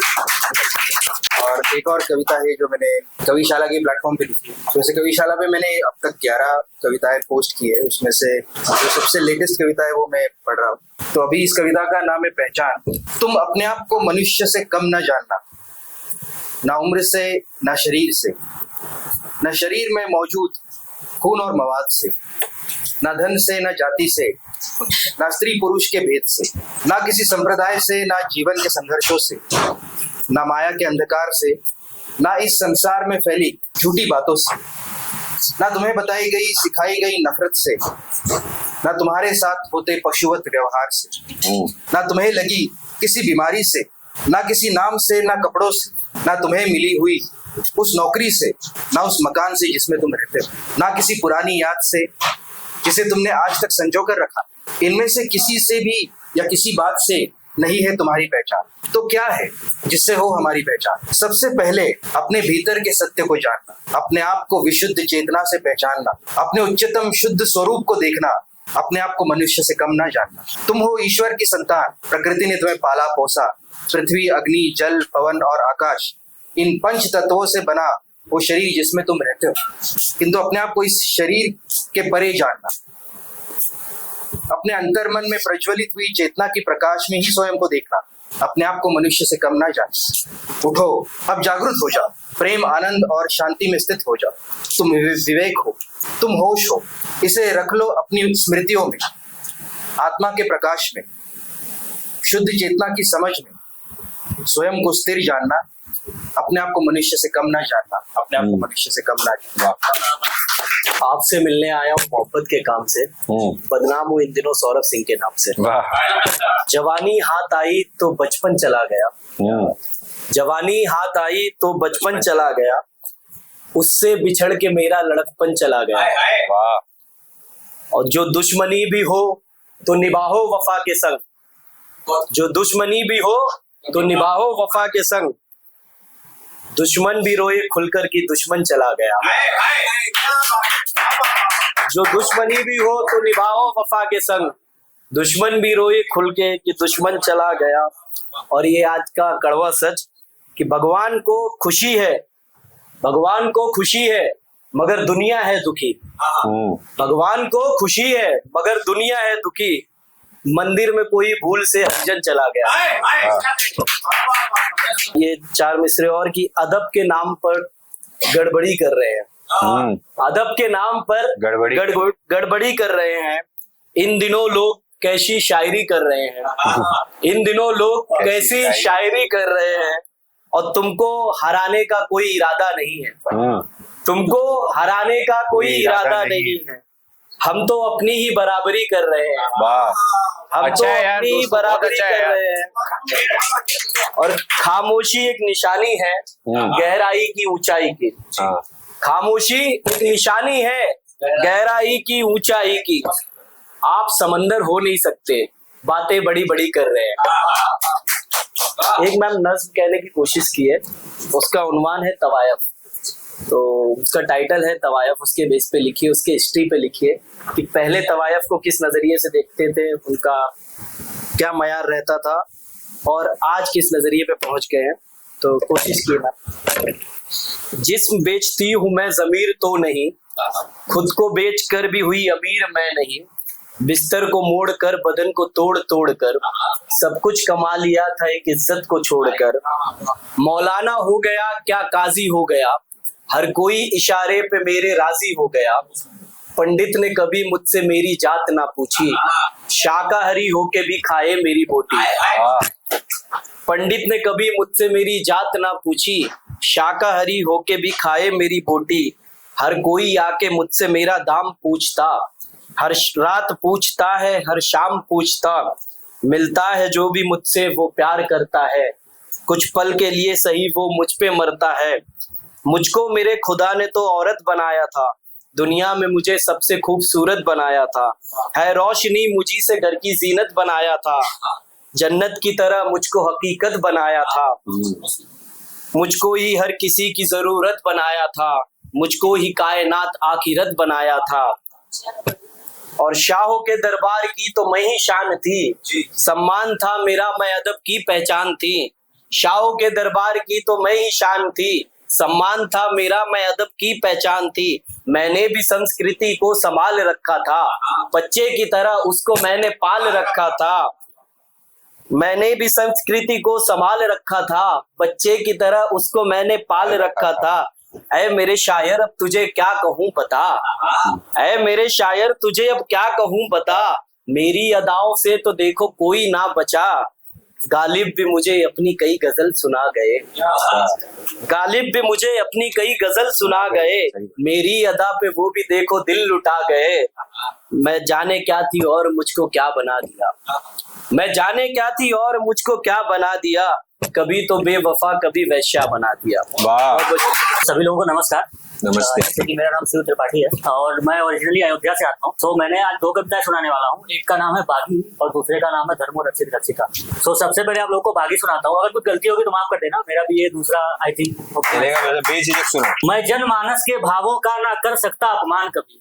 और एक और कविता है जो मैंने कविशाला के प्लेटफॉर्म पे लिखी है। वैसे कविशाला पे मैंने अब तक 11 कविताएं पोस्ट की है, उसमें से जो सबसे लेटेस्ट कविता है वो मैं पढ़ रहा हूँ। तो अभी इस कविता का नाम है पहचान। तुम अपने आप को मनुष्य से कम न जानना, ना उम्र से, ना शरीर से, न शरीर में मौजूद खून और मवाद से, ना धन से, ना जाति से, ना स्त्री पुरुष के भेद से, ना किसी संप्रदाय से, ना जीवन के संघर्षों से, ना माया के अंधकार से, ना इस संसार में फैली झूठी बातों से, ना तुम्हें बताई गई सिखाई गई नफरत से, ना तुम्हारे साथ होते पशुवत व्यवहार से, ना तुम्हें लगी किसी बीमारी से, ना किसी नाम से, ना कपड़ों से, ना तुम्हें मिली हुई उस नौकरी से, ना उस मकान से जिसमें तुम रहते हो, ना किसी पुरानी याद से जिसे तुमने आज तक संजो कर रखा। इनमें से किसी से भी या किसी बात से नहीं है तुम्हारी पहचान। तो क्या है जिससे हो हमारी पहचान? सबसे पहले अपने भीतर के सत्य को जानना, अपने आप को विशुद्ध चेतना से पहचानना, अपने उच्चतम शुद्ध स्वरूप को देखना, अपने आप को मनुष्य से कम ना जानना। तुम हो ईश्वर की संतान, प्रकृति ने तुम्हें पाला पोसा। पृथ्वी, अग्नि, जल, पवन और आकाश, इन पंच तत्वों से बना वो शरीर जिसमें तुम रहते हो, किंतु अपने आप को इस शरीर के परे जानना, अपने अंतर्मन में प्रज्वलित हुई चेतना की प्रकाश में ही स्वयं को देखना, अपने आप को मनुष्य से कम ना जानना। उठो, अब जागृत हो जाओ, प्रेम, आनंद और शांति में स्थित हो जाओ। तुम विवेक हो, तुम होश हो, इसे रख लो अपनी स्मृतियों में, आत्मा के प्रकाश में, शुद्ध चेतना की समझ में, स्वयं को स्थिर जानना, अपने आप को मनुष्य से कम ना जानना, अपने आप को मनुष्य से कम ना जानना। आपसे मिलने आया हूँ मोहब्बत के काम से, बदनाम हूँ इन दिनों सौरभ सिंह के नाम से। जवानी हाथ आई तो बचपन चला गया, जवानी हाथ आई तो बचपन चला गया, उससे बिछड़ के मेरा लड़कपन चला गया। और जो दुश्मनी भी हो तो निभाओ वफा के संग, जो दुश्मनी भी हो तो निभाओ वफा के संग, दुश्मन भी रोए खुलकर कि दुश्मन चला गया। जो दुश्मनी भी हो तो निभाओ वफा के संग, दुश्मन भी रोए खुल के कि दुश्मन चला गया। और ये आज का कड़वा सच कि भगवान को खुशी है, भगवान को खुशी है मगर दुनिया है दुखी। भगवान को खुशी है मगर दुनिया है दुखी, मंदिर में कोई भूल से हरिजन चला गया। ये चार मिसरे और की अदब के नाम पर गड़बड़ी कर रहे हैं, अदब के नाम पर गड़बड़ी कर रहे हैं। इन दिनों लोग कैसी शायरी कर रहे हैं, इन दिनों लोग कैसी शायरी कर रहे हैं। और तुमको हराने का कोई इरादा नहीं है, तुमको हराने का कोई इरादा नहीं है। हम तो अपनी ही बराबरी कर रहे हैं, हम तो अपनी ही बराबरी कर रहे हैं। और खामोशी एक निशानी है गहराई की ऊंचाई की, खामोशी एक निशानी है गहराई की ऊंचाई की। आप समंदर हो नहीं सकते, बातें बड़ी बड़ी कर रहे हैं। एक मैम नज्म कहने की कोशिश की है, उसका उन्वान है तवायफ, तो उसका टाइटल है तवायफ। उसके बेस पे लिखिए, उसके हिस्ट्री पे लिखिए कि पहले तवायफ को किस नजरिए से देखते थे, उनका क्या मयार रहता था और आज किस नजरिए पे पहुंच गए हैं। तो कोशिश की ना। जिस्म बेचती हूँ मैं जमीर तो नहीं, खुद को बेच कर भी हुई अमीर मैं नहीं। बिस्तर को मोड़ कर बदन को तोड़ तोड़ कर सब कुछ कमा लिया था एक इज्जत को छोड़कर। मौलाना हो गया क्या काजी हो गया, हर कोई इशारे पे मेरे राजी हो गया। पंडित ने कभी मुझसे मेरी जात ना पूछी, शाकाहारी होके भी खाए मेरी बोटी। पंडित ने कभी मुझसे मेरी जात ना पूछी, शाकाहारी होके भी खाए मेरी बोटी। हर कोई आके मुझसे मेरा दाम पूछता, हर रात पूछता है हर शाम पूछता। मिलता है जो भी मुझसे वो प्यार करता है, कुछ पल के लिए सही वो मुझ पे मरता है। मुझको मेरे खुदा ने तो औरत बनाया था, दुनिया में मुझे सबसे खूबसूरत बनाया था। है रोशनी मुझी से घर की जीनत बनाया था, जन्नत की तरह मुझको हकीकत बनाया था। मुझको ही हर किसी की जरूरत बनाया था, मुझको ही कायनात आखिरत बनाया था। और शाहों के दरबार की तो मैं ही शान थी, सम्मान था मेरा मैं अदब की पहचान थी। शाहों के दरबार की तो मैं ही शान थी, सम्मान था मेरा मैं अदब की पहचान थी। मैंने भी संस्कृति को संभाल रखा था, बच्चे की तरह उसको मैंने पाल रखा था। मैंने भी संस्कृति को संभाल रखा था, बच्चे की तरह उसको मैंने पाल रखा था। ऐ मेरे शायर अब तुझे क्या कहूँ बता, ऐ मेरे शायर तुझे अब क्या कहूँ बता। मेरी अदाओं से तो देखो कोई ना बचा, गालिब भी मुझे अपनी कई गजल सुना गए, गालिब भी मुझे अपनी कई गजल सुना गए। मेरी अदा पे वो भी देखो दिल लुटा गए। मैं जाने क्या थी और मुझको क्या बना दिया, मैं जाने क्या थी और मुझको क्या बना दिया। कभी तो बेवफा कभी वैश्या बना दिया। सभी लोगों को नमस्कार। नमस्ते। जैसे कि मेरा नाम शिव त्रिपाठी है और मैं ओरिजिनली अयोध्या से आता हूँ। तो मैंने आज दो कविताएं सुनाने वाला हूँ, एक का नाम है बागी और दूसरे का नाम है धर्मो रक्षित रक्षिका। तो सबसे पहले आप लोगों को बागी सुनाता हूँ, अगर कुछ गलती होगी तो माफ कर देना, मेरा भी ये दूसरा आई थिंक बेझिझक सुनो। मैं जनमानस के भावों का ना कर सकता अपमान कभी,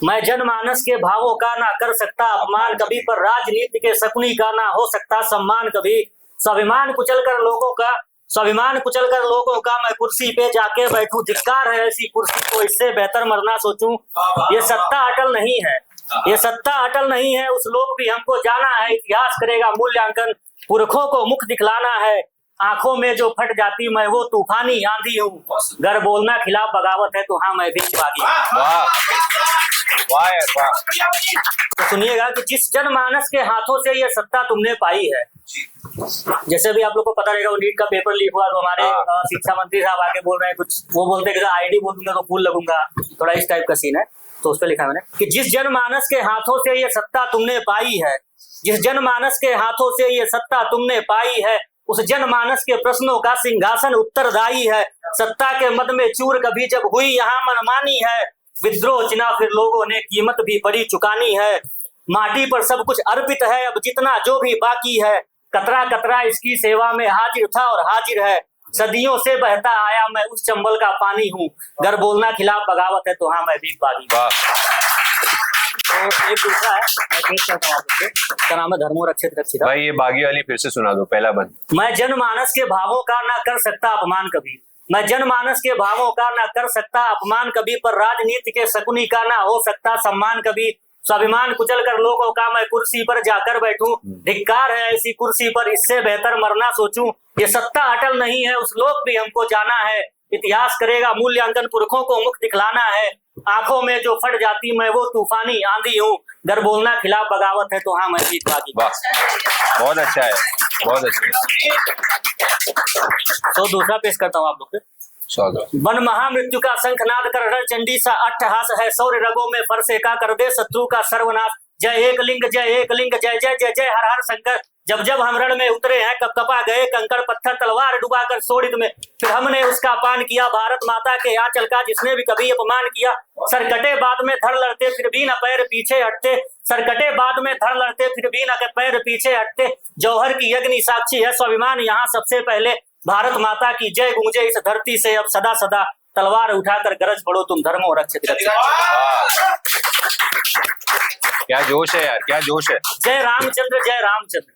मैं जनमानस के भावों का ना कर सकता अपमान कभी, पर राजनीति के शकुनी का ना हो सकता सम्मान कभी। स्वाभिमान कुचल कर लोगों का, स्वाभिमान कुचल कर लोगों का मैं कुर्सी पे जाके बैठूं, धिक्कार है ऐसी कुर्सी को, इससे बेहतर मरना सोचूं। ये सत्ता अटल नहीं है, ये सत्ता अटल नहीं है, उस लोग भी हमको जाना है, इतिहास करेगा मूल्यांकन, पुरखों को मुख दिखलाना है। आंखों में जो फट जाती मैं वो तूफानी आंधी हूँ, घर बोलना खिलाफ बगावत है तो हाँ मैं भी बागी। वाह यार वाह। तो सुनिएगा कि जिस जनमानस के हाथों से ये सत्ता तुमने पाई है, जैसे भी आप लोग को पता रहेगा वो नीट का पेपर लीक हुआ तो हमारे शिक्षा मंत्री साहब आके बोल रहे हैं कुछ, वो बोलते हैं कि आईडी बोल दूंगा तो फूल लगूंगा, थोड़ा इस टाइप का सीन है। तो उस पर लिखा मैंने कि जिस जनमानस के हाथों से ये सत्ता तुमने पाई है, जिस जनमानस के हाथों से ये सत्ता तुमने पाई है, उस जनमानस के प्रश्नों का सिंहासन उत्तरदायी है। सत्ता के मद में चूर कभी जब हुई यहाँ मनमानी है, विद्रोह चिना फिर लोगों ने कीमत भी बड़ी चुकानी है। माटी पर सब कुछ अर्पित है अब जितना जो भी बाकी है, कतरा कतरा इसकी सेवा में हाजिर था और हाजिर है। सदियों से बहता आया मैं उस चंबल का पानी हूँ, घर बोलना खिलाफ बगावत है तो हाँ मैं भी बागी। तो एक दूसरा है, मैं पेश करता हूँ आपको, इसका नाम है धर्मो रक्षित रक्षित। भाई ये बागी वाली फिर से सुना दो, पहला बंद। मैं जनमानस के भावों का ना कर सकता अपमान कभी, मैं जनमानस के भावों का ना कर सकता अपमान कभी, पर राजनीति के शकुनी का ना हो सकता सम्मान कभी। स्वाभिमान कुचल कर लोगों का मैं कुर्सी पर जाकर बैठूं, धिक्कार है ऐसी कुर्सी पर, इससे बेहतर मरना सोचूं। ये सत्ता अटल नहीं है उस लोक भी हमको जाना है, इतिहास करेगा मूल्यांकन पुरखों को मुख दिखलाना है। आंखों में जो फट जाती मैं वो तूफानी आंधी हूँ, घर बोलना खिलाफ बगावत है तो हाँ मैं जीत बागी। बहुत अच्छा है, बहुत अच्छा है। तो दूसरा पेश करता हूँ आप लोग पे। वन महामृत्यु का शंखनाद कर रण चंडी सा अट्टहास है, सौर्य रगों में फरसे का कर दे शत्रु का सर्वनाश। जय एक लिंग जय एक लिंग, जय जय जय जय हर हर शंकर। जब जब हम रण में उतरे हैं कब कपा गए कंकड़ पत्थर, तलवार डुबाकर शोणित में फिर हमने उसका पान किया। भारत माता के आंचल का जिसने भी कभी अपमान किया, सरकटे बाद में धड़ लड़ते फिर भी न पैर पीछे हटते, सरकटे बाद में धड़ लड़ते फिर भी न पैर पीछे हटते। जौहर की अग्नि साक्षी है स्वाभिमान यहाँ सबसे पहले, भारत माता की जय गूंजे इस धरती से अब सदा सदा। तलवार उठाकर गरज पड़ो तुम धर्मो रक्षित रक्षित। क्या जोश है यार, क्या जोश है। जय रामचंद्र जय रामचंद्र,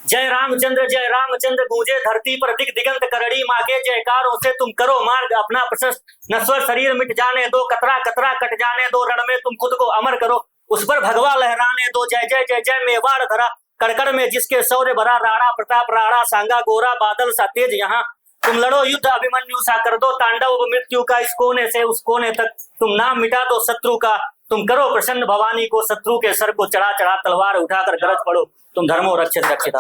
जय रामचंद्र गूंजे धरती पर दिग दिगंत करड़ी माँ के जयकारों से तुम करो मार्ग अपना प्रशस्त। नश्वर शरीर मिट जाने दो, कतरा कतरा कट जाने दो, रण में तुम खुद को अमर करो, उस पर भगवा लहराने दो। जय जय जय जय मेवाड़ धरा, कड़कड़ में जिसके शौर्य भरा, राणा प्रताप राणा सांगा गोरा बादल सा तेज यहाँ। तुम लड़ो युद्ध अभिमन्यु सा, कर दो तांडव मृत्यु का, इस कोने से उस कोने तक तुम नाम मिटा दो शत्रु का। तुम करो प्रसन्न भवानी को, शत्रु के सर को चढ़ा चढ़ा तलवार उठाकर गरज पड़ो तुम धर्मो रक्षित रक्षिता।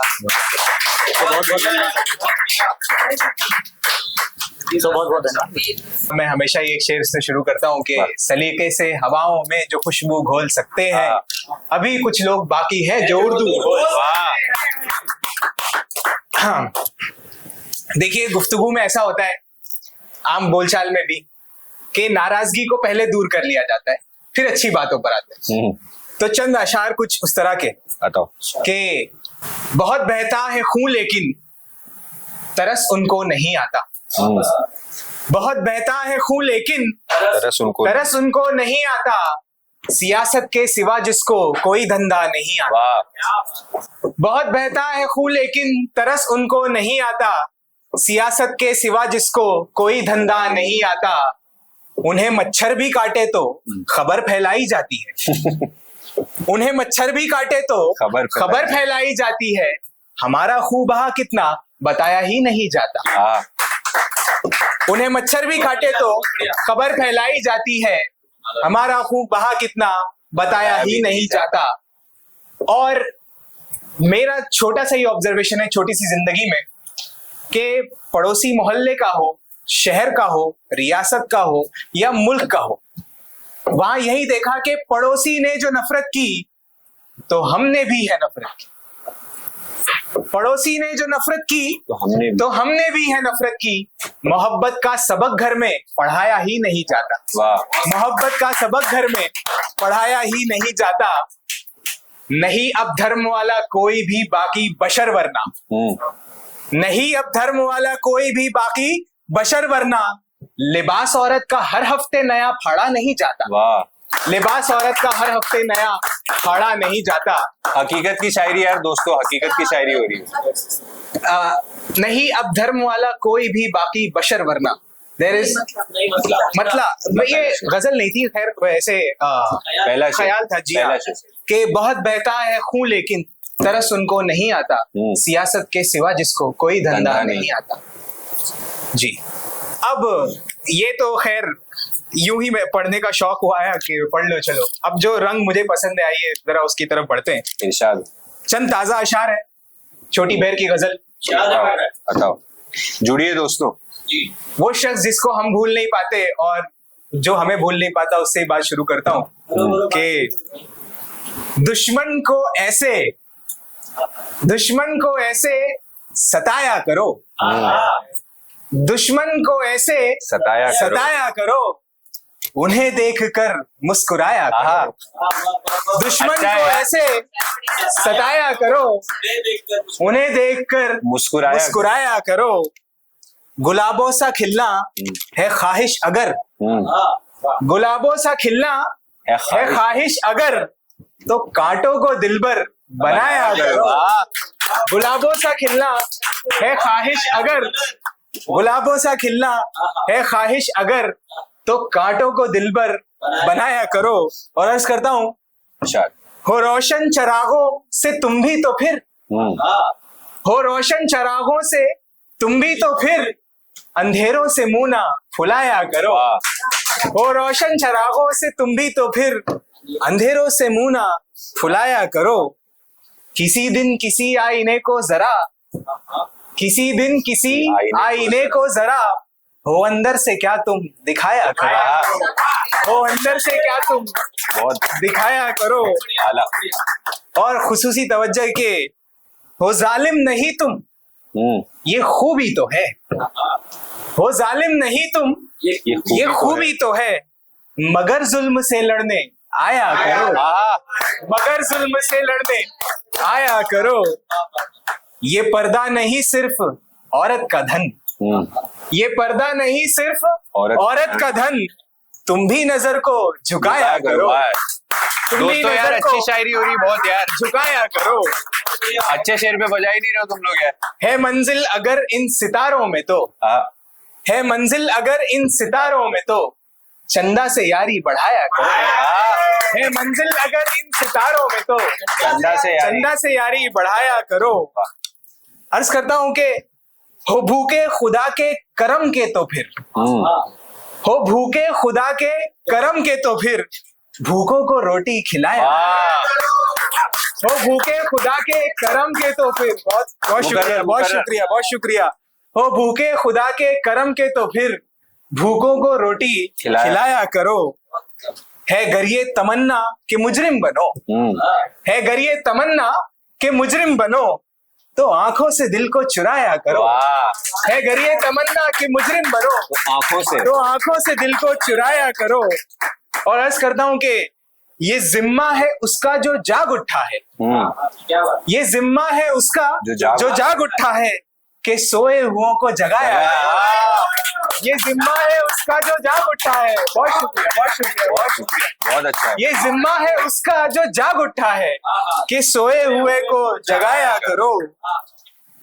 बहुत बहुत धन्यवाद। मैं हमेशा ये एक शेर से शुरू करता हूँ कि सलीके से हवाओं में जो खुशबू घोल सकते हैं, अभी कुछ लोग बाकी है जो उर्दू बोल। हाँ, देखिए गुफ्तगू में ऐसा होता है आम बोलचाल में भी कि नाराजगी को पहले दूर कर लिया जाता है फिर अच्छी बातों पर आते हैं। तो चंद अशार कुछ उस तरह के कि बहुत बहता है खून लेकिन तरस उनको नहीं आता, बहुत बहता है खून लेकिन तरस उनको नहीं आता, सियासत के सिवा जिसको कोई धंधा नहीं आता। बहुत बहता है खून लेकिन तरस उनको नहीं आता, सियासत के सिवा जिसको कोई धंधा नहीं आता। उन्हें मच्छर भी काटे तो खबर फैलाई जाती है, उन्हें मच्छर भी काटे तो खबर फैलाई जाती है, हमारा खून बहा कितना बताया ही नहीं जाता। उन्हें मच्छर भी काटे तो खबर फैलाई जाती है, हमारा खून बहा कितना बताया ही नहीं जाता। और मेरा छोटा सा ही ऑब्जर्वेशन है छोटी सी जिंदगी में कि पड़ोसी मोहल्ले का हो, शहर का हो, रियासत का हो या मुल्क का हो, वहां यही देखा कि पड़ोसी ने जो नफरत की तो हमने भी है नफरत की, पड़ोसी ने जो नफरत की तो हमने भी है नफरत की। मोहब्बत का सबक घर में पढ़ाया ही नहीं जाता, मोहब्बत का सबक घर में पढ़ाया ही नहीं जाता। नहीं अब धर्म वाला कोई भी बाकी बशर वरना, नहीं अब धर्म वाला कोई भी बाकी बशर वरना, लिबास औरत का हर हफ्ते नया फाड़ा नहीं जाता, लिबास औरत का हर हफ्ते नया फाड़ा नहीं जाता। हकीकत की शायरी यार दोस्तों, हकीकत की शायरी हो रही है। नहीं अब धर्म वाला कोई भी बाकी बशर वरना, देयर इज मतलब ये गजल नहीं थी, खैर वैसे पहला ख्याल था जी कि बहुत बहता है खून लेकिन तरस उनको नहीं आता, सियासत के सिवा जिसको कोई धंधा नहीं आता। जी अब ये तो खैर यूं ही मैं पढ़ने का शौक हुआ है कि पढ़ लो चलो। अब जो रंग मुझे पसंद है आइए जरा उसकी तरफ बढ़ते हैं। इरशाद। चंद ताजा अशार है, छोटी बहर की गजल। बताओ जुड़िए दोस्तों। वो शख्स जिसको हम भूल नहीं पाते और जो हमें भूल नहीं पाता, उससे ही बात शुरू करता हूँ कि दुश्मन को ऐसे सताया करो, दुश्मन को ऐसे सताया करो, उन्हें देखकर मुस्कुराया करो। दुश्मन को ऐसे सताया करो, उन्हें देखकर मुस्कुराया करो। गुलाबों सा खिलना है ख्वाहिश अगर, गुलाबों सा खिलना है ख्वाहिश अगर, तो कांटों को दिलबर बनाया करो। गुलाबों सा खिलना है ख्वाहिश अगर, गुलाबों सा खिलना है ख्वाहिश अगर, तो कांटों को दिलबर बनाया करो। और अर्ज करता हूँ, हो रोशन चरागों से तुम भी तो फिर, हो रोशन चरागों से तुम भी तो फिर, अंधेरों से मुंह ना फुलाया करो। हो रोशन चरागों से तुम भी तो फिर, अंधेरों से मुंह ना फुलाया करो। किसी दिन किसी आईने को जरा, किसी दिन किसी आईने को जरा, हो अंदर से क्या तुम दिखाया करो, हो अंदर से क्या तुम दिखाया करो। और खुसूसी तवज्जो के, हो जालिम नहीं तुम ये खूबी तो है, हो जालिम नहीं तुम ये खूबी तो है, मगर जुल्म से लड़ने आया करो, मगर जुल्म से लड़ने आया करो। ये पर्दा नहीं सिर्फ औरत का धन, ये पर्दा नहीं सिर्फ औरत का धन, तुम भी नजर को झुकाया करो। दोस्तों यार अच्छी शायरी हो रही बहुत यार, झुकाया करो। अच्छे शेर पे बजा ही नहीं रहे हो तुम लोग यार। है मंजिल अगर इन सितारों में तो, है मंजिल अगर इन सितारों में तो, चंदा से यारी बढ़ाया करो। है मंजिल अगर इन सितारों में तो, चंदा से यारी बढ़ाया करो। अर्ज करता हूं कि हो भूखे खुदा के करम के तो फिर, हो भूखे खुदा के करम के तो फिर, भूखों को रोटी खिलाया। हो भूखे खुदा के करम के तो फिर, बहुत शुक्रिया, बहुत शुक्रिया, बहुत शुक्रिया। हो भूखे खुदा के करम के तो फिर, भूखों को रोटी खिलाया करो। है गर ये तमन्ना कि मुजरिम बनो, है गर ये तमन्ना कि मुजरिम बनो, तो आंखों से दिल को चुराया करो। है गर ये तमन्ना कि मुजरिम बनो, तो आंखों से दिल को चुराया करो। और अर्ज करता हूं कि ये जिम्मा है उसका जो जाग उठा है, ये जिम्मा है उसका जो जाग उठा है, कि सोए हुओं को जगाया। ये जिम्मा है उसका जो जाग उठा है। बहुत शुक्रिया, बहुत शुक्रिया, बहुत शुक्रिया, बहुत अच्छा। ये जिम्मा है उसका जो जाग उठा है, कि सोए हुए को जगाया करो।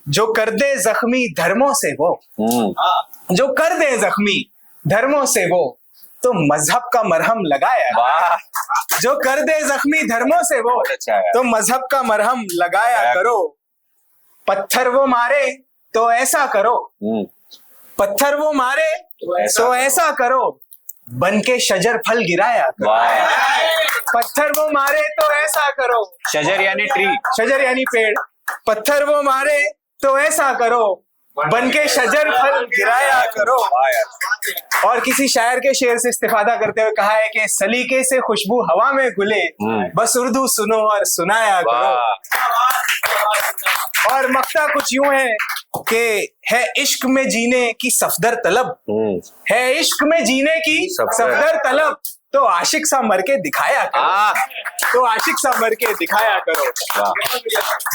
जो कर दे जख्मी धर्मों से वो, जो कर दे जख्मी धर्मों से वो, तो मजहब का मरहम लगाया। जो कर दे जख्मी धर्मों से वो, तो मजहब का मरहम लगाया करो। पत्थर वो मारे तो ऐसा करो, पत्थर वो मारे तो ऐसा करो, बन के शजर फल गिराया करो। पत्थर वो मारे तो ऐसा करो, शजर यानी ट्री, शजर यानी पेड़। पत्थर वो मारे तो ऐसा करो, बन के शजर फल गिराया करो। और किसी शायर के शेर से इस्तिफादा करते हुए कहा है कि सलीके से खुशबू हवा में घुले, बस उर्दू सुनो और सुनाया करो। और मक्ता कुछ यूं है कि है इश्क में जीने की सफदर तलब, है इश्क में जीने की सफदर तलब, तो आशिक सा मर के दिखाया करो, तो आशिक सा मर के दिखाया करो।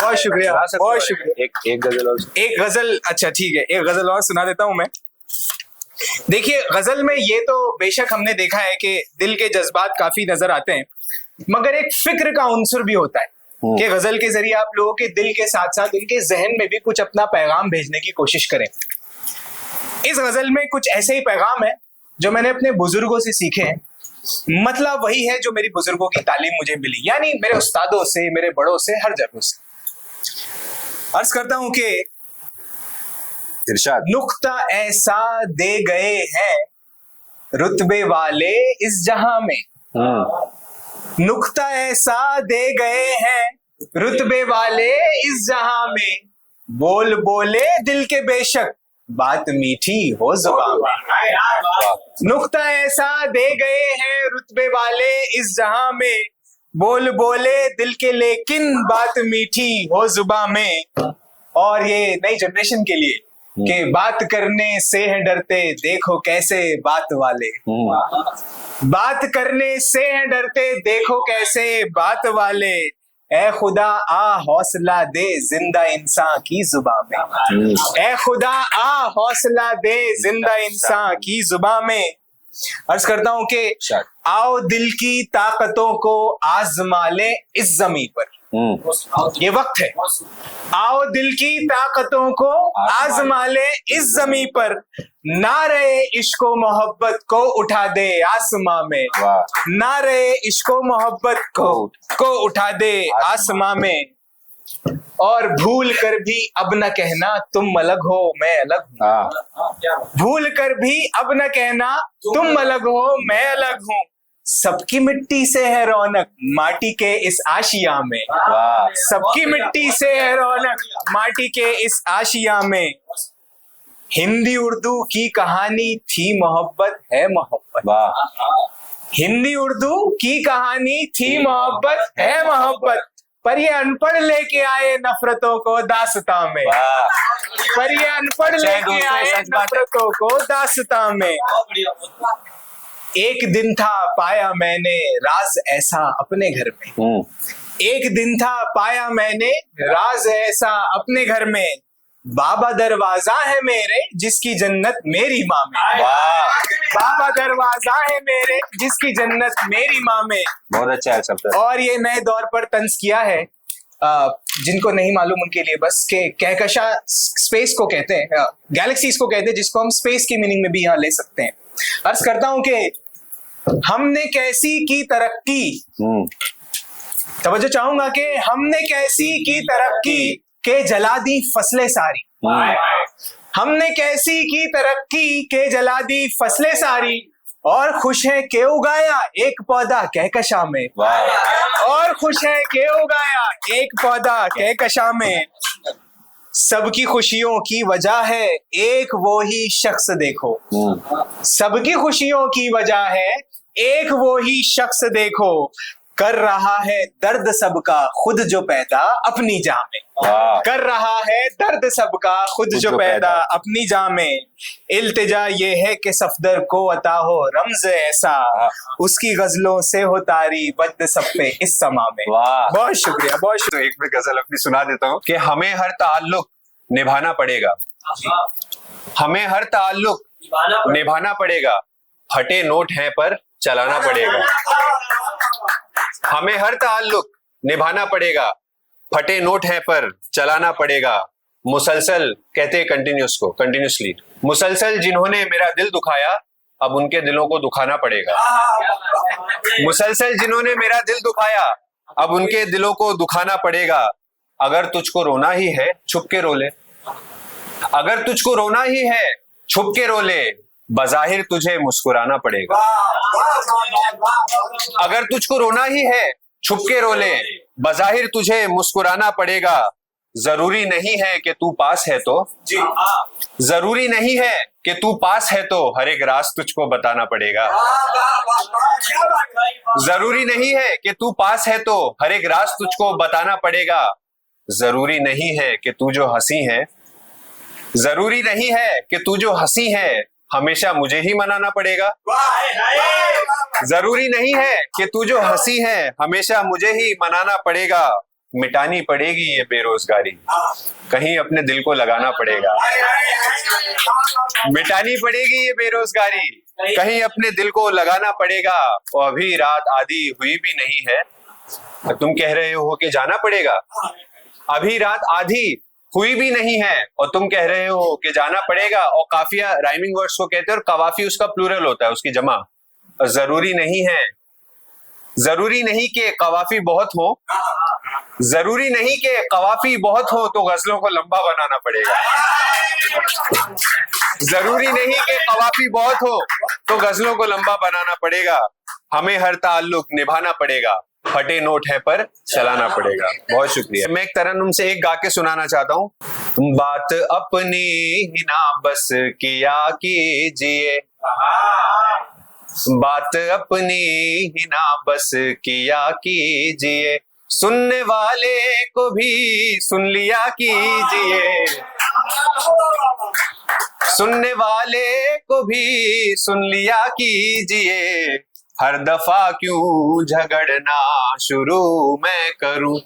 बहुत शुक्रिया, बहुत शुक्रिया। एक गजल और, एक गजल, अच्छा ठीक है, एक गजल और सुना देता हूं मैं। देखिए गजल में ये तो बेशक हमने देखा है कि दिल के जज्बात काफी नजर आते हैं, मगर एक फिक्र का उन्सुर भी होता है कि गजल के जरिए आप लोगों के दिल के साथ साथ उनके जहन में भी कुछ अपना पैगाम भेजने की कोशिश करें। इस गजल में कुछ ऐसे ही पैगाम है जो मैंने अपने बुजुर्गों से सीखे हैं, मतलब वही है जो मेरी बुजुर्गों की तालीम मुझे मिली, यानी मेरे उस्तादों से, मेरे बड़ों से, हर जगह से। अर्ज करता हूं कि इरशाद, नुक्ता ऐसा दे गए हैं रुतबे वाले इस जहां में, नुक्ता ऐसा दे गए हैं रुतबे वाले इस जहां में, बोल बोले दिल के बेशक बात मीठी हो जुबान में। नुक्ता ऐसा दे गए हैं रुतबे वाले इस जहां में, बोल बोले दिल के लेकिन बात मीठी हो जुबान में। और ये नई जनरेशन के लिए कि बात करने से है डरते देखो कैसे बात वाले, बात करने से है डरते देखो कैसे बात वाले, ए खुदा आ हौसला दे जिंदा इंसान की जुबान में, ए खुदा आ हौसला दे जिंदा इंसान की जुबान में। अर्ज करता हूं कि आओ दिल की ताकतों को आजमा ले इस जमीन पर, ये वक्त है। आओ दिल की ताकतों को आजमा ले इस जमीन पर, नारे इश्को मोहब्बत को उठा दे आसमां में, नारे इश्को मोहब्बत को उठा दे आसमां में। और भूल कर भी अब न कहना तुम अलग हो मैं अलग हूं, भूल कर भी अब न कहना तुम अलग हो मैं अलग हूं, सबकी मिट्टी से है रौनक माटी के इस आशिया में, सबकी मिट्टी से है रौनक माटी के इस आशिया में। हिंदी उर्दू की कहानी थी मोहब्बत है मोहब्बत, हिंदी उर्दू की कहानी थी मोहब्बत है मोहब्बत, पर ये अनपढ़ लेके आए नफरतों को दास्तां में, पर ये अनपढ़ लेके आए नफरतों को दास्तां में। एक दिन था पाया मैंने राज ऐसा अपने घर में, एक दिन था पाया मैंने राज ऐसा अपने घर में, बाबा दरवाजा है मेरे जिसकी जन्नत मेरी माँ में, बाबा दरवाजा है मेरे जिसकी जन्नत मेरी माँ में। बहुत अच्छा है शब्द। और ये नए दौर पर तंज किया है, जिनको नहीं मालूम उनके लिए बस के कहकशा स्पेस को कहते हैं, गैलेक्सीज को कहते हैं, जिसको हम स्पेस की मीनिंग में भी यहाँ ले सकते हैं। अर्ज करता हूं कि हमने कैसी की तरक्की, तवज्जो चाहूंगा कि हमने कैसी की तरक्की के जला दी फसलें सारी, हमने कैसी की तरक्की के जला दी फसलें सारी, और खुश है के उगाया एक पौधा कहकशा में, और खुश है के उगाया एक पौधा कहकशा में। सबकी खुशियों की वजह है एक वो ही शख्स देखो, सबकी खुशियों की वजह है एक वो ही शख्स देखो, कर रहा है दर्द सबका खुद जो पैदा अपनी जान में, कर रहा है दर्द सबका खुद जो पैदा अपनी जान में। इल्तिजा ये है कि सफदर को अता हो रमज ऐसा, उसकी गजलों से हो तारी बद सब पे इस समा में। बहुत शुक्रिया, बहुत शुक्रिया। एक मैं गजल अपनी सुना देता हूँ कि हमें हर ताल्लुक निभाना पड़ेगा, हमें हर ताल्लुक निभाना पड़ेगा, फटे नोट हैं पर चलाना पड़ेगा, हमें हर ताल्लुक निभाना पड़ेगा, फटे नोट हैं पर चलाना पड़ेगा, मुसलसल कहते कंटिन्यूस को कंटिन्यूसली, मुसलसल जिन्होंने मेरा दिल दुखाया अब उनके दिलों को दुखाना पड़ेगा, मुसलसल जिन्होंने मेरा दिल दुखाया अब उनके दिलों को दुखाना पड़ेगा। अगर तुझको रोना ही है छुप के रो ले, अगर तुझको रोना ही है छुप के रो ले, बज़ाहिर तुझे मुस्कुराना पड़ेगा, अगर तुझको रोना ही है छुप के रो ले, बज़ाहिर तुझे मुस्कुराना पड़ेगा। जरूरी नहीं है कि तू पास है तो, जरूरी नहीं है कि तू पास है तो हर एक राज तुझको बताना पड़ेगा, जरूरी नहीं है कि तू पास है तो हर एक राज तुझको बताना पड़ेगा। जरूरी नहीं है कि तू जो हंसी है, जरूरी नहीं है कि तू जो हंसी है हमेशा मुझे ही मनाना पड़ेगा, जरूरी नहीं है कि तू जो हंसी है हमेशा मुझे ही मनाना पड़ेगा। मिटानी पड़ेगी ये बेरोजगारी, कहीं अपने दिल को लगाना पड़ेगा, मिटानी पड़ेगी ये बेरोजगारी, कहीं अपने दिल को लगाना पड़ेगा। और अभी रात आधी हुई भी नहीं है, तुम कह रहे हो कि जाना पड़ेगा, अभी रात आधी हुई भी नहीं है और तुम कह रहे हो कि जाना पड़ेगा। और काफिया राइमिंग वर्ड्स को कहते हैं और कवाफी उसका प्लूरल होता है, उसकी जमा। और जरूरी नहीं है, जरूरी नहीं कि कवाफी बहुत हो, जरूरी नहीं कि कवाफी बहुत हो तो गजलों को लंबा बनाना पड़ेगा, जरूरी नहीं कि कवाफी बहुत हो तो गजलों को लंबा बनाना पड़ेगा, हमें हर ताल्लुक निभाना पड़ेगा, फटे नोट है पर चलाना पड़ेगा। बहुत शुक्रिया। मैं एक तरन्नुम से एक गा के सुनाना चाहता हूँ। बात अपनी ही ना बस किया कीजिए, बात अपनी ही ना बस किया कीजिए, सुनने वाले को भी सुन लिया कीजिए, सुनने वाले को भी सुन लिया कीजिए, हर दफा क्यों झगड़ना शुरू मैं करूं,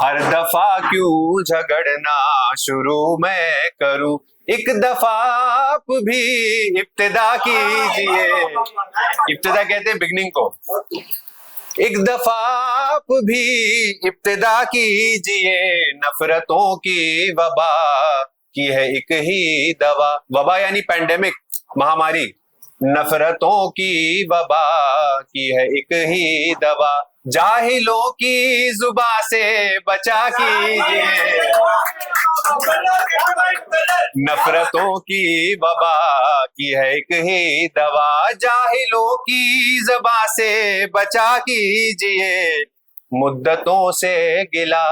हर दफा क्यों झगड़ना शुरू मैं करूं, एक दफा आप भी इब्तिदा कीजिए, इब्तिदा कहते हैं बिगनिंग को, एक दफा आप भी इब्तिदा कीजिए, नफरतों की वबा की है एक ही दवा, वबा यानी पैंडेमिक, महामारी, नफरतों की वबा की है एक ही दवा, जाहिलों की जुबा से बचा कीजिए, नफरतों की वबा की है एक ही दवा, जाहिलों की जुबा से बचा कीजिए, मुद्दतों से गिला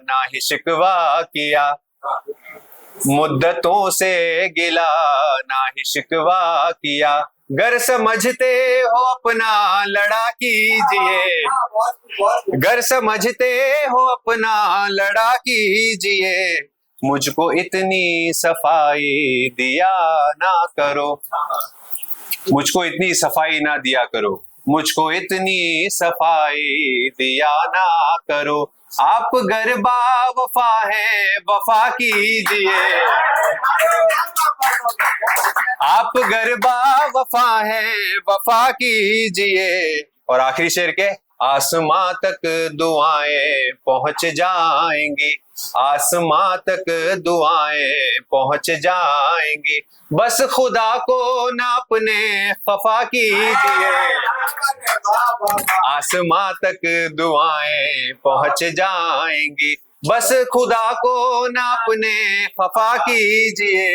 ना ही शिकवा किया, मुद्दतों से गिला ना ही शिकवा किया, गर समझते हो अपना लड़ा कीजिए, गर समझते हो अपना लड़ा कीजिए, मुझको इतनी सफाई दिया ना करो, मुझको इतनी सफाई ना दिया करो, मुझको इतनी सफाई दिया ना करो, आप गरबा वफा है वफा कीजिए, आप गरबा वफा है वफा कीजिए, और आखिरी शेर के, आसमां तक दुआएं पहुंच जाएंगी, आसमां तक दुआएं पहुंच जाएंगी, बस खुदा को ना अपने खफा कीजिए, आसमां तक दुआएं पहुंच जाएंगी, बस खुदा को ना अपने खफा कीजिए,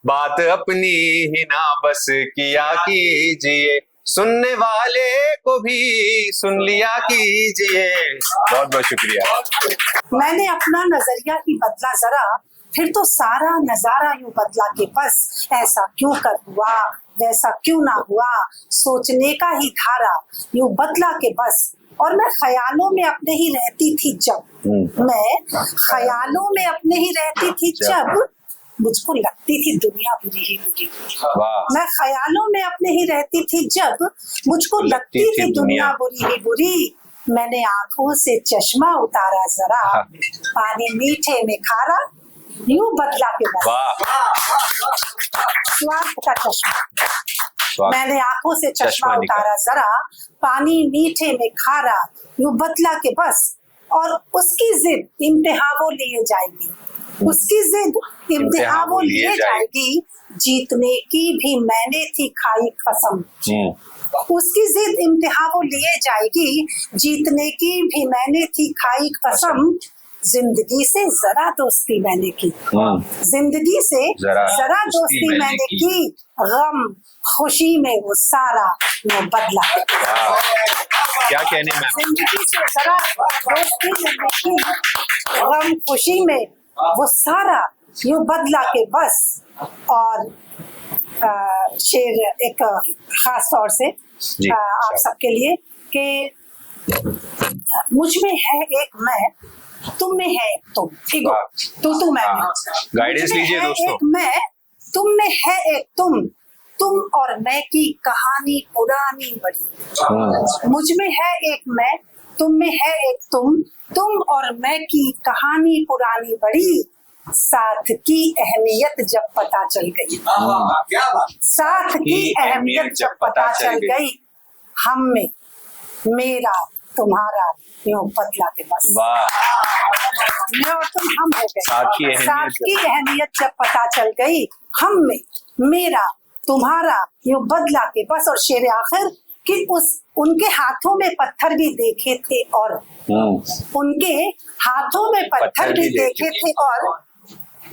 बात अपनी ही ना बस किया कीजिए, सुनने वाले को भी सुन लिया कीजिए। बहुत बहुत शुक्रिया। मैंने अपना नजरिया ही बदला जरा, फिर तो सारा नजारा यूं बदला कि बस ऐसा क्यों कर हुआ, वैसा क्यों ना हुआ, सोचने का ही धारा यूं बदला के बस, और मैं ख्यालों में अपने ही रहती थी जब, मैं ख्यालों में अपने ही रहती थी जब, मुझको लगती थी दुनिया बुरी ही बुरी, मैं ख्यालों में अपने ही रहती थी जब, मुझको लगती थी दुनिया बुरी ही बुरी, मैंने आंखों से चश्मा उतारा जरा, पानी मीठे में खारा यूं बदला के बस, स्वार्थ का चश्मा, मैंने आंखों से चश्मा उतारा जरा, पानी मीठे में खारा यूं बदला के बस, और उसकी जिद इम्तिहान वो लिए जाएगी, उसकी जिद इम्तिहान वो लिए जाएगी, जीतने की भी मैंने थी खाई कसम, उसकी जिद इम्तिहान वो लिए जाएगी, जीतने की भी मैंने थी खाई कसम, जिंदगी से जरा दोस्ती मैंने की, जिंदगी से जरा दोस्ती मैंने की, गम खुशी में वो सारा वो बदला, क्या कहने में, जिंदगी से जरा दोस्ती मैंने की, गम खुशी में वो सारा यूं बदला के बस, और शेर एक खास तौर से आप सबके लिए कि मुझ में है एक मैं, तुम में है एक तुम, ठीक हो, तू मैं, गाइडेंस लीजिए दोस्तों, एक मैं, तुम में है एक तुम और मैं की कहानी पुरानी बड़ी, मुझ में है एक मैं, तुम में है एक तुम और मैं की कहानी पुरानी बड़ी, साथ की अहमियत जब पता चल गई, साथ की अहमियत जब पता चल गई, हम में मेरा तुम्हारा यूं बदला के बस, मैं और तुम हम हो गए, साथ की अहमियत जब पता चल गई, हम में मेरा तुम्हारा यूं बदला के बस, और शेर आखिर कि उनके हाथों में पत्थर भी देखे थे, और उनके हाथों में पत्थर भी देखे थे, और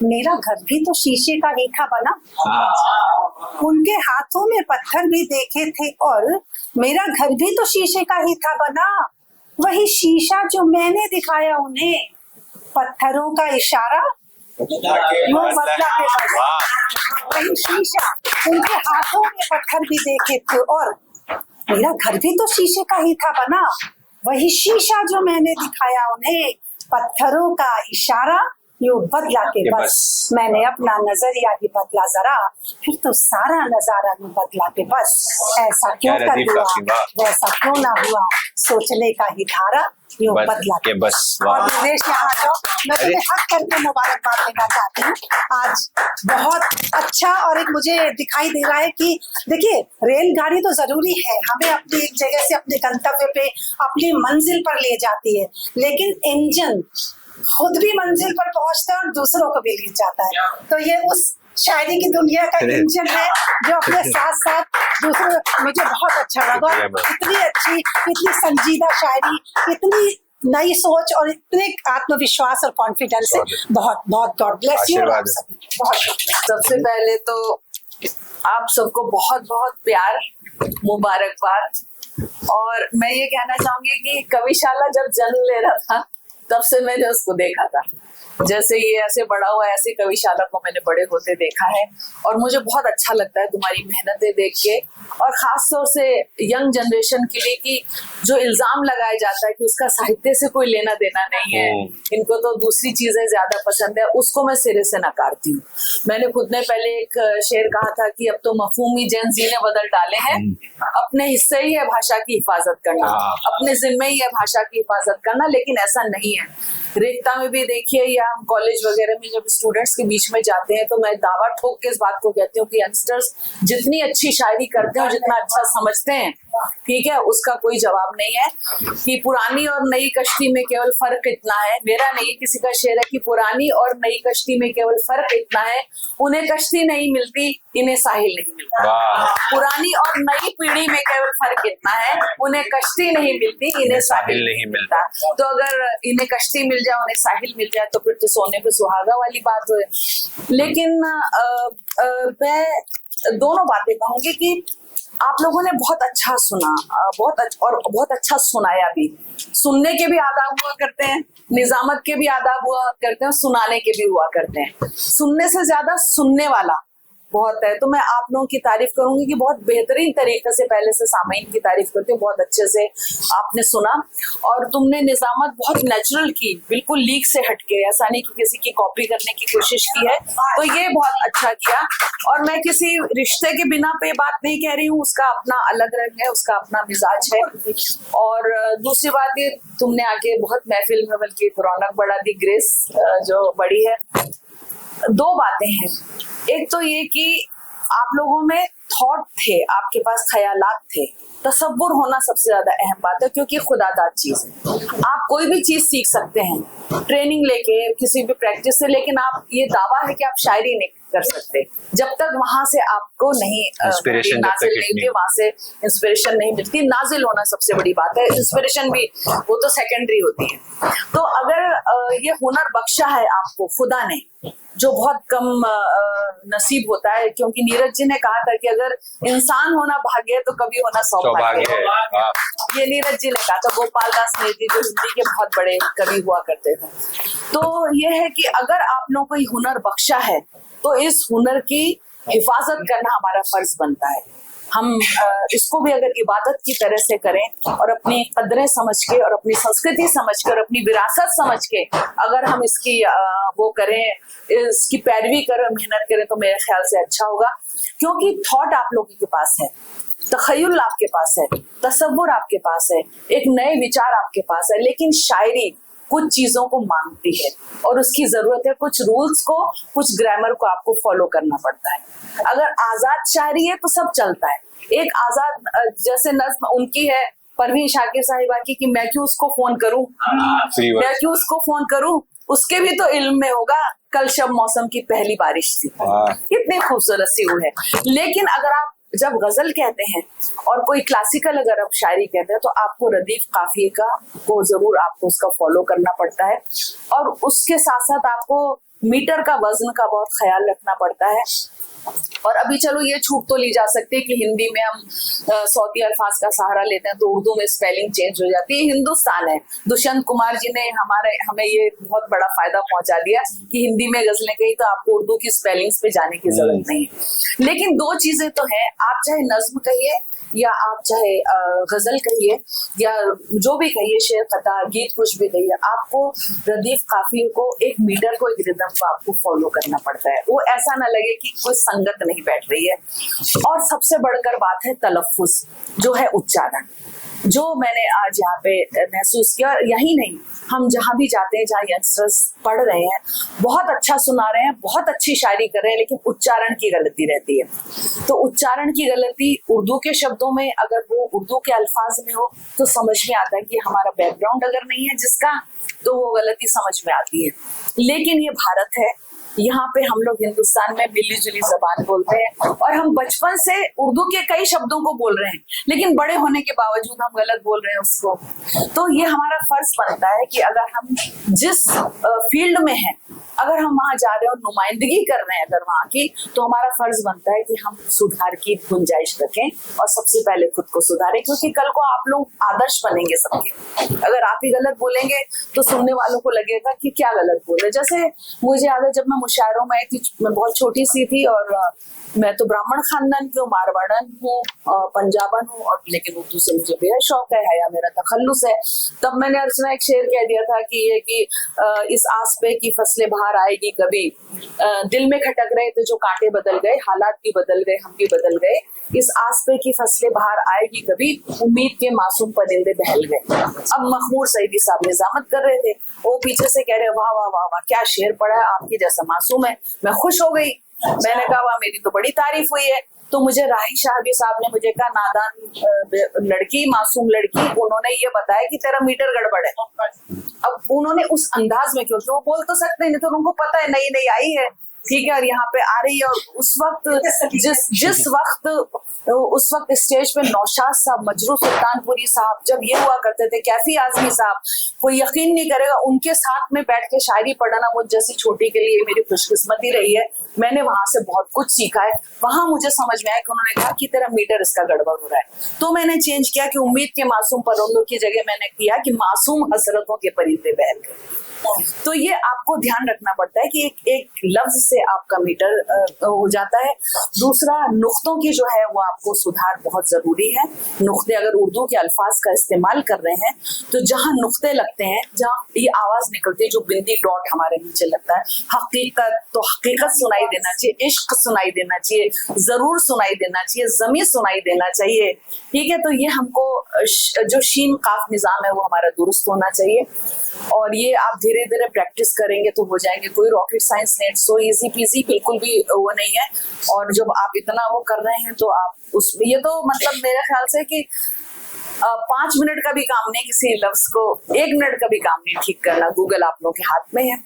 मेरा घर भी तो शीशे का ही था बना। उनके हाथों में पत्थर भी देखे थे और मेरा घर भी तो शीशे का ही था बना। वही शीशा जो मैंने दिखाया उन्हें, पत्थरों का इशारा वो बदला के बदला। वही शीशा, उनके हाथों में पत्थर भी देखे थे और मेरा घर भी तो शीशे का ही था बना। वही शीशा जो मैंने दिखाया उन्हें, पत्थरों का इशारा यूं बदला के बस। मैंने अपना नजरिया ही बदला जरा, फिर तो सारा नजारा यूं बदला के बस। ऐसा क्यों कर हुआ, वैसा क्यों ना हुआ, सोचने का ही धारा यूं बदला के बस। और दिनेश यहाँ जाओ, मैं तुम्हें हक करके मुबारकबाद देना चाहती हूँ। आज बहुत अच्छा और एक मुझे दिखाई दे रहा है कि देखिए, रेलगाड़ी तो जरूरी है, हमें अपनी एक जगह से अपने गंतव्य पे, अपनी मंजिल पर ले जाती है, लेकिन इंजन खुद भी मंजिल पर पहुंचता है और दूसरों को भी ले जाता है। तो ये उस शायरी की दुनिया का इंजन है जो अपने साथ साथ दूसरों, मुझे बहुत अच्छा लगा। इतनी अच्छी, इतनी संजीदा शायरी, इतनी नई सोच और इतने आत्मविश्वास और कॉन्फिडेंस से बहुत बहुत गॉड ब्लेस यू। सबसे पहले तो आप सबको बहुत बहुत प्यार, मुबारकबाद। और मैं ये कहना चाहूंगी कि कविशाला जब जन्म ले रहा था तब से मैंने उसको देखा था, जैसे ये ऐसे बड़ा हुआ, ऐसे कविशाला को मैंने बड़े होते देखा है। और मुझे बहुत अच्छा लगता है तुम्हारी मेहनतें देख के, और खास तौर से यंग जनरेशन के लिए कि जो इल्जाम लगाया जाता है कि उसका साहित्य से कोई लेना देना नहीं है, इनको तो दूसरी चीजें ज्यादा पसंद है, उसको मैं सिरे से नकारती हूँ। मैंने खुद ने पहले एक शेर कहा था कि अब तो मफहूमी जेन जी ने बदल डाले हैं, अपने हिस्से ही है भाषा की हिफाजत करना, अपने जिम्मे ही है भाषा की हिफाजत करना, लेकिन ऐसा नहीं है। रेखता में भी देखिए, या हम कॉलेज वगैरह में जब स्टूडेंट्स के बीच में जाते हैं तो मैं दावा ठोक के इस बात को कहती हूँ कि यंगस्टर्स जितनी अच्छी शायरी करते हैं, जितना अच्छा समझते हैं, ठीक है, उसका कोई जवाब नहीं है। कि पुरानी और नई कश्ती में केवल फर्क इतना है, मेरा नहीं, किसी का शेर है कि पुरानी और नई कश्ती में केवल फर्क इतना है, उन्हें कश्ती नहीं मिलती, इन्हें साहिल नहीं मिलता। पुरानी और नई पीढ़ी में केवल फर्क इतना है, उन्हें कश्ती नहीं मिलती, इन्हें साहिल नहीं मिलता। तो अगर इन्हें कश्ती मिल जाए, उन्हें साहिल मिल जाए, तो फिर तो सोने पे सुहागा वाली बात हो। लेकिन मैं दोनों बातें कहूंगी कि आप लोगों ने बहुत अच्छा सुना, बहुत अच्छा सुनाया भी। सुनने के भी आदाब हुआ करते हैं, निजामत के भी आदाब हुआ करते हैं, सुनाने के भी हुआ करते हैं। सुनने से ज्यादा सुनने वाला बहुत है। तो मैं आप लोगों की तारीफ करूंगी कि बहुत बेहतरीन तरीके से, पहले से सामाइन की तारीफ करती हूँ, बहुत अच्छे से आपने सुना। और तुमने निजामत बहुत नेचुरल की, बिल्कुल लीक से हटके, ऐसा नहीं कि किसी की कॉपी करने की कोशिश की है, तो ये बहुत अच्छा किया। और मैं किसी रिश्ते के बिना पे बात नहीं कह रही हूँ, उसका अपना अलग रंग है, उसका अपना मिजाज है। और दूसरी बात ये, तुमने आके बहुत महफिल में बल्कि रौनक बढ़ा दी, ग्रेस जो बड़ी है। दो बातें हैं, एक तो ये कि आप लोगों में थॉट थे, आपके पास ख्यालात थे, तसव्वुर होना सबसे ज्यादा अहम बात है, क्योंकि खुदादाद चीज है। आप कोई भी चीज सीख सकते हैं ट्रेनिंग लेके, किसी भी प्रैक्टिस से, लेकिन आप ये दावा है कि आप शायरी नहीं कर सकते जब तक वहां से आपको नहीं नाजिल नहीं होती, वहां से इंस्पिरेशन नहीं मिलती। नाजिल होना सबसे बड़ी बात है, इंस्पिरेशन भी वो तो सेकेंडरी होती है। तो अगर ये हुनर बख्शा है आपको खुदा ने, जो बहुत कम नसीब होता है, क्योंकि नीरज जी ने कहा था कि अगर इंसान होना भाग्य है तो कभी होना सौभाग्य है। ये नीरज जी ने कहा था, गोपाल दास नेती जो हिंदी के बहुत बड़े कवि हुआ करते थे। तो ये है कि अगर आप लोगों को ये हुनर बख्शा है तो इस हुनर की हिफाजत करना हमारा फर्ज बनता है। हम इसको भी अगर इबादत की तरह से करें और अपनी कदरें समझ के और अपनी संस्कृति समझ के और अपनी विरासत समझ के अगर हम इसकी वो करें, इसकी पैरवी करें, मेहनत करें, तो मेरे ख्याल से अच्छा होगा। क्योंकि थॉट आप लोगों के पास है, तखय्युल आपके पास है, तसव्वुर आपके पास है, एक नए विचार आपके पास है, लेकिन शायरी कुछ चीजों को मांगती है और उसकी जरूरत है कुछ रूल्स को, कुछ ग्रामर को आपको फॉलो करना पड़ता है। अगर आजाद शायरी है तो सब चलता है। एक आजाद जैसे नज्म उनकी है परवीन शाकिर साहिबा की कि मैं क्यों उसको फोन करूं, मैं क्यों उसको फोन करूं, उसके भी तो इल्म में होगा कल शब मौसम की पहली बारिश थी। कितनी खूबसूरत सी वो है। लेकिन अगर आप जब गजल कहते हैं और कोई क्लासिकल अगर आप शायरी कहते हैं तो आपको रदीफ काफिये का को जरूर आपको उसका फॉलो करना पड़ता है, और उसके साथ साथ आपको मीटर का वजन का बहुत ख्याल रखना पड़ता है। और अभी चलो ये छूट तो ली जा सकती है कि हिंदी में हम सऊदी अल्फाज का सहारा लेते हैं तो उर्दू में स्पेलिंग चेंज हो जाती है। हिंदुस्तान है, दुष्यंत कुमार जी ने हमें ये बहुत बड़ा फायदा पहुंचा दिया कि हिंदी में गजलें गई तो आपको उर्दू की स्पेलिंग्स पे जाने की जरूरत नहीं है। लेकिन दो चीजें तो है, आप चाहे नज्म कहिए या आप चाहे गजल कहिए या जो भी कहिए, शेर कथा गीत कुछ भी कहिए, आपको रदीफ काफिये को एक मीटर को एक रिदम को आपको फॉलो करना पड़ता है। वो ऐसा ना लगे कि कोई संगत नहीं बैठ रही है। और सबसे बढ़कर बात है तलफ्फुज, जो है उच्चारण, जो मैंने आज यहाँ पे महसूस किया। यही नहीं, हम जहाँ भी जाते हैं, जहाँ यंगस्टर्स पढ़ रहे हैं, बहुत अच्छा सुना रहे हैं, बहुत अच्छी शायरी कर रहे हैं, लेकिन उच्चारण की गलती रहती है। तो उच्चारण की गलती उर्दू के शब्दों में, अगर वो उर्दू के अल्फाज में हो तो समझ में आता है कि हमारा बैकग्राउंड अगर नहीं है जिसका, तो वो गलती समझ में आती है। लेकिन ये भारत है, यहाँ पे हम लोग हिंदुस्तान में मिली जुली जबान बोलते हैं और हम बचपन से उर्दू के कई शब्दों को बोल रहे हैं, लेकिन बड़े होने के बावजूद हम गलत बोल रहे हैं उसको। तो ये हमारा फर्ज बनता है कि अगर हम जिस फील्ड में हैं, अगर हम वहां जा रहे हैं और नुमाइंदगी कर रहे हैं अगर वहां की, तो हमारा फर्ज बनता है कि हम सुधार की गुंजाइश रखें और सबसे पहले खुद को सुधारें, क्योंकि कल को आप लोग आदर्श बनेंगे सबके। अगर आप ही गलत बोलेंगे तो सुनने वालों को लगेगा कि क्या गलत बोल रहे। जैसे मुझे याद है, जब मैं मुशायरों में आई थी, मैं बहुत छोटी सी थी और मैं तो ब्राह्मण खानदान की हूँ, मारवाड़न हूँ, पंजाबन हूँ, और लेकिन उर्दू से मुझे बेहद शौक है या मेरा तखल्लुस है। तब मैंने अर्चना एक शेर कह दिया था कि ये कि इस आस पे की फसलें बाहर आएगी कभी, दिल में खटक रहे थे जो कांटे बदल गए, हालात भी बदल गए, हम भी बदल गए, इस आस पे की फसलें बाहर आएगी कभी, उम्मीद के मासूम परिंदे बहल गए। अब मखमूर सईदी साहब निजामत कर रहे थे, वो पीछे से कह रहे वाह वाह वाह वाह क्या शेर पढ़ा है, आपकी जैसा मासूम है। मैं खुश हो गई, मैंने कहा वाह मेरी तो बड़ी तारीफ हुई है। तो मुझे राही शाहबी साहब ने मुझे कहा नादान लड़की, मासूम लड़की, उन्होंने ये बताया कि तेरा मीटर गड़बड़ है। अब उन्होंने उस अंदाज में, क्योंकि वो बोल तो सकते नहीं, तो उनको पता है नई नई आई है, ठीक है, और यहाँ पे आ रही है। और उस वक्त उस वक्त स्टेज पे नौशाद साहब, मजरू सुल्तानपुरी साहब, जब ये हुआ करते थे, कैफी आजमी साहब, कोई यकीन नहीं करेगा उनके साथ में बैठ के शायरी पढ़ना मुझ जैसी छोटी के लिए मेरी खुशकिस्मती रही है। मैंने वहां से बहुत कुछ सीखा है। वहां मुझे समझ में आया कि उन्होंने कहा कि तेरा मीटर इसका गड़बड़ हो रहा है, तो मैंने चेंज किया कि उम्मीद के मासूम परिंदों की जगह मैंने किया कि मासूम हसरतों के परिंदे बहल गए। तो ये आपको ध्यान रखना पड़ता है कि एक लफ्ज से आपका मीटर हो जाता है। दूसरा, नुक्तों की जो है वो आपको सुधार बहुत जरूरी है। नुक्ते अगर उर्दू के अल्फाज का इस्तेमाल कर रहे हैं तो जहां नुक्ते लगते हैं, जहां ये आवाज निकलती है, जो बिंदी डॉट हमारे नीचे लगता है, हकीकत, तो हकीकत सुनाई देना चाहिए, इश्क सुनाई देना चाहिए, जरूर सुनाई देना चाहिए, जमी सुनाई देना चाहिए, ठीक है। तो ये हमको जो शीन काफ निजाम है वो हमारा दुरुस्त होना चाहिए। और ये आप धीरे धीरे प्रैक्टिस करेंगे तो हो जाएंगे। कोई रॉकेट साइंस नहीं, सो इजी पीजी, बिल्कुल भी वो नहीं है। और जब आप इतना वो कर रहे हैं तो आप उसमें, ये तो मतलब मेरे ख्याल से कि 5 मिनट का भी काम नहीं, किसी लफ्ज को 1 मिनट का भी काम नहीं ठीक करना, गूगल आप लोगों के हाथ में है।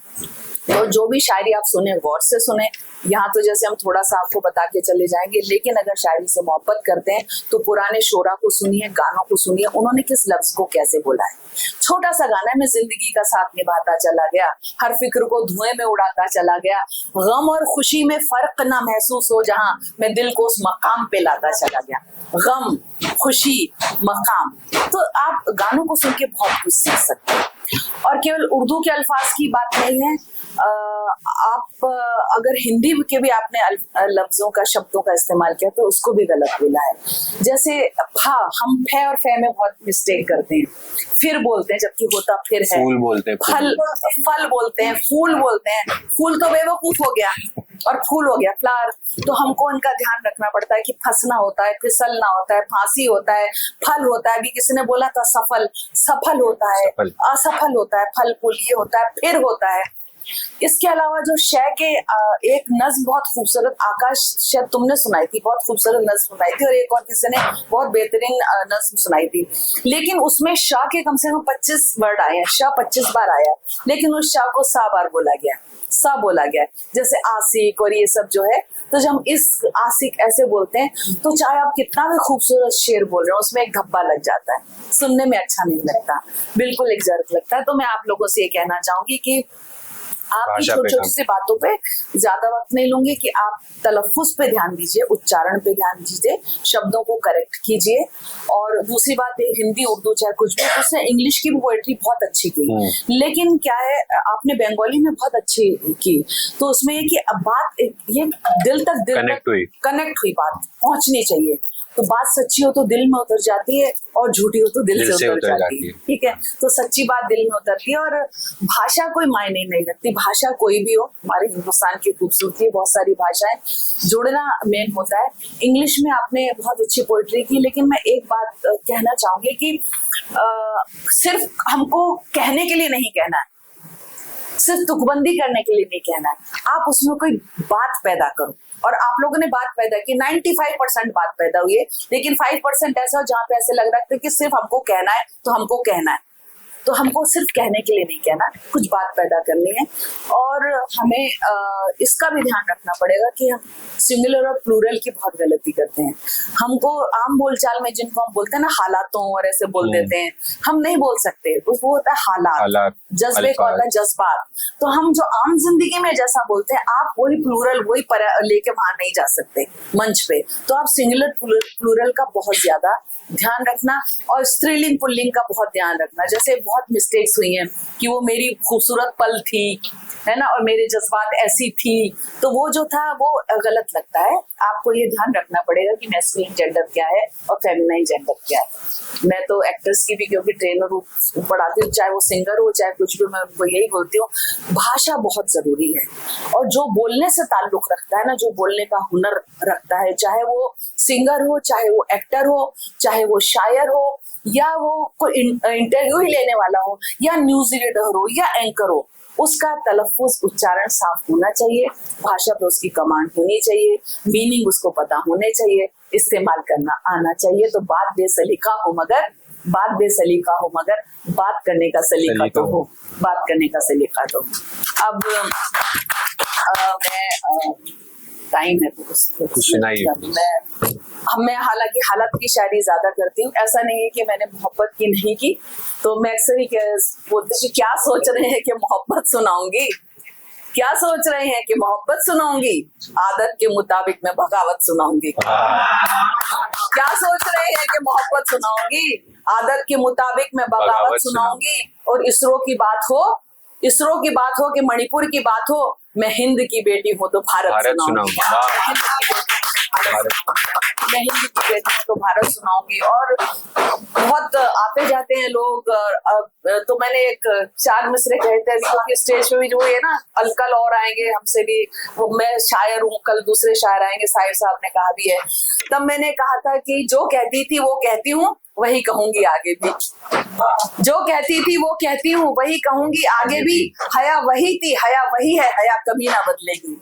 तो जो भी शायरी आप सुने गौर से सुने। यहाँ तो जैसे हम थोड़ा सा आपको बता के चले जाएंगे, लेकिन अगर शायरी से मोहब्बत करते हैं तो पुराने शोरा को सुनिए, गानों को सुनिए, उन्होंने किस लफ्ज को कैसे बोला है। छोटा सा गाना है, मैं जिंदगी का साथ निभाता चला गया, हर फिक्र को धुएं में उड़ाता चला गया, गम और खुशी में फर्क ना महसूस हो जहां, मैं दिल को उस मकाम पे लाता चला गया। गम, खुशी, मकाम, तो आप गानों को सुन के बहुत कुछ सीख सकते हैं। और केवल उर्दू के अल्फाज की बात नहीं है, आप अगर हिंदी के भी आपने लफ्जों का, शब्दों का इस्तेमाल किया तो उसको भी गलत बोला है। जैसे फा, हम फे और फे में बहुत मिस्टेक करते हैं, फिर बोलते हैं जबकि होता फिर है, फूल बोलते हैं, फल बोलते हैं, फूल बोलते हैं, फूल तो बेवकूफ हो गया और फूल हो गया फ्लावर। तो हमको इनका ध्यान रखना पड़ता है कि फंसना होता है, फिसलना होता है, फांसी होता है, फल होता है। अभी किसी ने बोला था सफल, सफल होता है, असफल होता है, फल फूल ये होता है, फिर होता है। इसके अलावा जो शय के एक नज्म बहुत खूबसूरत, आकाश शायद तुमने सुनाई थी, बहुत खूबसूरत नज्म सुनाई थी, और एक और किसी ने बहुत बेहतरीन नज्म सुनाई थी। लेकिन उसमें शाह के कम से कम 25 वर्ड आए हैं, शाह 25 बार आया, लेकिन उस शाह को 100 बार बोला गया, सा बोला गया। जैसे आशिक और ये सब जो है, तो जब हम इस आशिक ऐसे बोलते हैं तो चाहे आप कितना भी खूबसूरत शेर बोल रहे हो, उसमें एक धब्बा लग जाता है, सुनने में अच्छा नहीं लगता, बिल्कुल एक जर्क लगता है। तो मैं आप लोगों से ये कहना चाहूंगी कि आप भाषा छोटी पे छोटी सी बातों पे ज्यादा वक्त नहीं लूंगी कि आप तलफ्फुज पे ध्यान दीजिए, उच्चारण पे ध्यान दीजिए, शब्दों को करेक्ट कीजिए। और दूसरी बात है, हिंदी उर्दू चाहे कुछ भी, उसने इंग्लिश की भी पोएट्री बहुत अच्छी की, लेकिन क्या है आपने बंगाली में बहुत अच्छी की, तो उसमें ये कि अब बात ये दिल तक कनेक्ट हुई, बात पहुंचनी चाहिए। तो बात सच्ची हो तो दिल में उतर जाती है और झूठी हो तो दिल से उतर जाती है। ठीक है, तो सच्ची बात दिल में उतरती है। और भाषा कोई मायने नहीं रखती, भाषा कोई भी हो, हमारे हिंदुस्तान की खूबसूरती है, बहुत सारी भाषाएं, जुड़ना मेन होता है। इंग्लिश में आपने बहुत अच्छी पोइट्री की, लेकिन मैं एक बात कहना चाहूंगी कि सिर्फ हमको कहने के लिए नहीं कहना है, सिर्फ तुकबंदी करने के लिए नहीं कहना है, आप उसमें कोई बात पैदा करो। और आप लोगों ने बात पैदा की, 95% बात पैदा हुई है, लेकिन 5% ऐसा हो जहाँ पे ऐसे लग रहा है कि सिर्फ हमको कहना है तो हमको कहना है। तो हमको सिर्फ कहने के लिए नहीं कहना, कुछ बात पैदा करनी है। और हमें इसका भी ध्यान रखना पड़ेगा कि हम सिंगुलर और प्लूरल की बहुत गलती करते हैं। हमको आम बोलचाल में जिनको हम बोलते हैं ना हालातों और ऐसे बोल देते हैं, हम नहीं बोल सकते, वो होता है हालात, जज्बे का होता है जज्बात। तो हम जो आम जिंदगी में जैसा बोलते हैं, आप वही प्लूरल वही लेके वहां नहीं जा सकते मंच पे। तो आप सिंगुलर प्लूरल का बहुत ज्यादा ध्यान रखना और स्त्रीलिंग पुल्लिंग का बहुत ध्यान रखना। जैसे बहुत मिस्टेक्स हुई हैं कि वो मेरी खूबसूरत पल थी, है ना, और मेरे जज्बात ऐसी थी, तो वो जो था वो गलत लगता है। आपको ये ध्यान रखना पड़ेगा कि मैस्कुलिन जेंडर क्या है और फेमिनाइन जेंडर क्या है। मैं तो एक्टर्स की भी क्योंकि ट्रेनर पढ़ाती हूँ, चाहे वो सिंगर हो चाहे कुछ भी, मैं उनको यही बोलती हूँ, भाषा बहुत जरूरी है। और जो बोलने से ताल्लुक रखता है ना, जो बोलने का हुनर रखता है, चाहे वो सिंगर हो, चाहे वो एक्टर हो, चाहे वो शायर हो, या वो कोई इंटरव्यू ही लेने वाला हो, या न्यूज रीडर हो, या एंकर हो, उसका तलफ्फुज उच्चारण साफ होना चाहिए, भाषा पे उसकी कमांड होनी चाहिए, मीनिंग उसको पता होने चाहिए, इस्तेमाल करना आना चाहिए। तो बात बेसलीका हो मगर बात करने का सलीका तो हो, बात करने का सलीका तो। अब मैं टाइम है तो मैं हालांकि हालत की शायरी ज्यादा करती हूँ। ऐसा नहीं है कि मैंने मोहब्बत की नहीं की, तो मैं अक्सर ही बोलती हूँ क्या सोच रहे हैं कि मोहब्बत सुनाऊंगी, क्या सोच रहे हैं कि मोहब्बत सुनाऊंगी, आदत के मुताबिक मैं बगावत सुनाऊंगी। क्या सोच रहे हैं कि मोहब्बत सुनाऊंगी, आदत के मुताबिक मैं बगावत सुनाऊंगी। और इसरो की बात हो कि मणिपुर की बात हो, मैं हिंद की बेटी हूँ तो भारत सुनाऊंगी। मैं हिंदी की बेटी हूँ तो भारत सुनाऊंगी। और बहुत आते जाते हैं लोग, तो मैंने एक 4 मिसरे कहे थे क्योंकि स्टेज पे भी जो है ना, कल और आएंगे हमसे भी, वो मैं शायर हूँ, कल दूसरे शायर आएंगे, साहिर साहब ने कहा भी है। तब मैंने कहा था कि जो कहती थी वो कहती हूँ, वही कहूंगी आगे भी, जो कहती थी वो कहती हूँ, वही कहूंगी आगे भी। हया वही थी, हया वही है, हया कभी ना बदलेगी।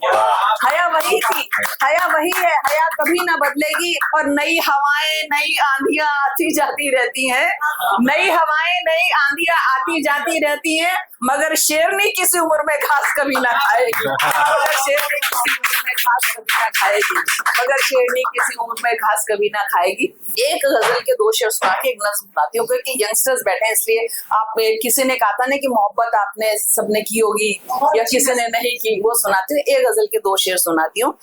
हया वही थी, हया वही है, हया कभी ना बदलेगी। और नई हवाएं नई आंधियां आती जाती रहती हैं, नई हवाएं नई आंधियां आती जाती रहती हैं, मगर शेरनी किसी उम्र में घास कभी ना खाएगी। मगर शेरनी किसी उम्र में घास कभी ना खाएगी, मगर शेरनी किसी उम्र में घास कभी ना खाएगी। एक गजल के 2 शेर सुना के एक नज़्म सुनाती हूँ, क्योंकि यंगस्टर्स बैठे हैं, इसलिए आप किसी ने कहा था ना कि मोहब्बत आपने सबने की होगी या किसी ने नहीं की, वो सुनाती हूँ। एक गजल के 2 शेर सुनाती हूँ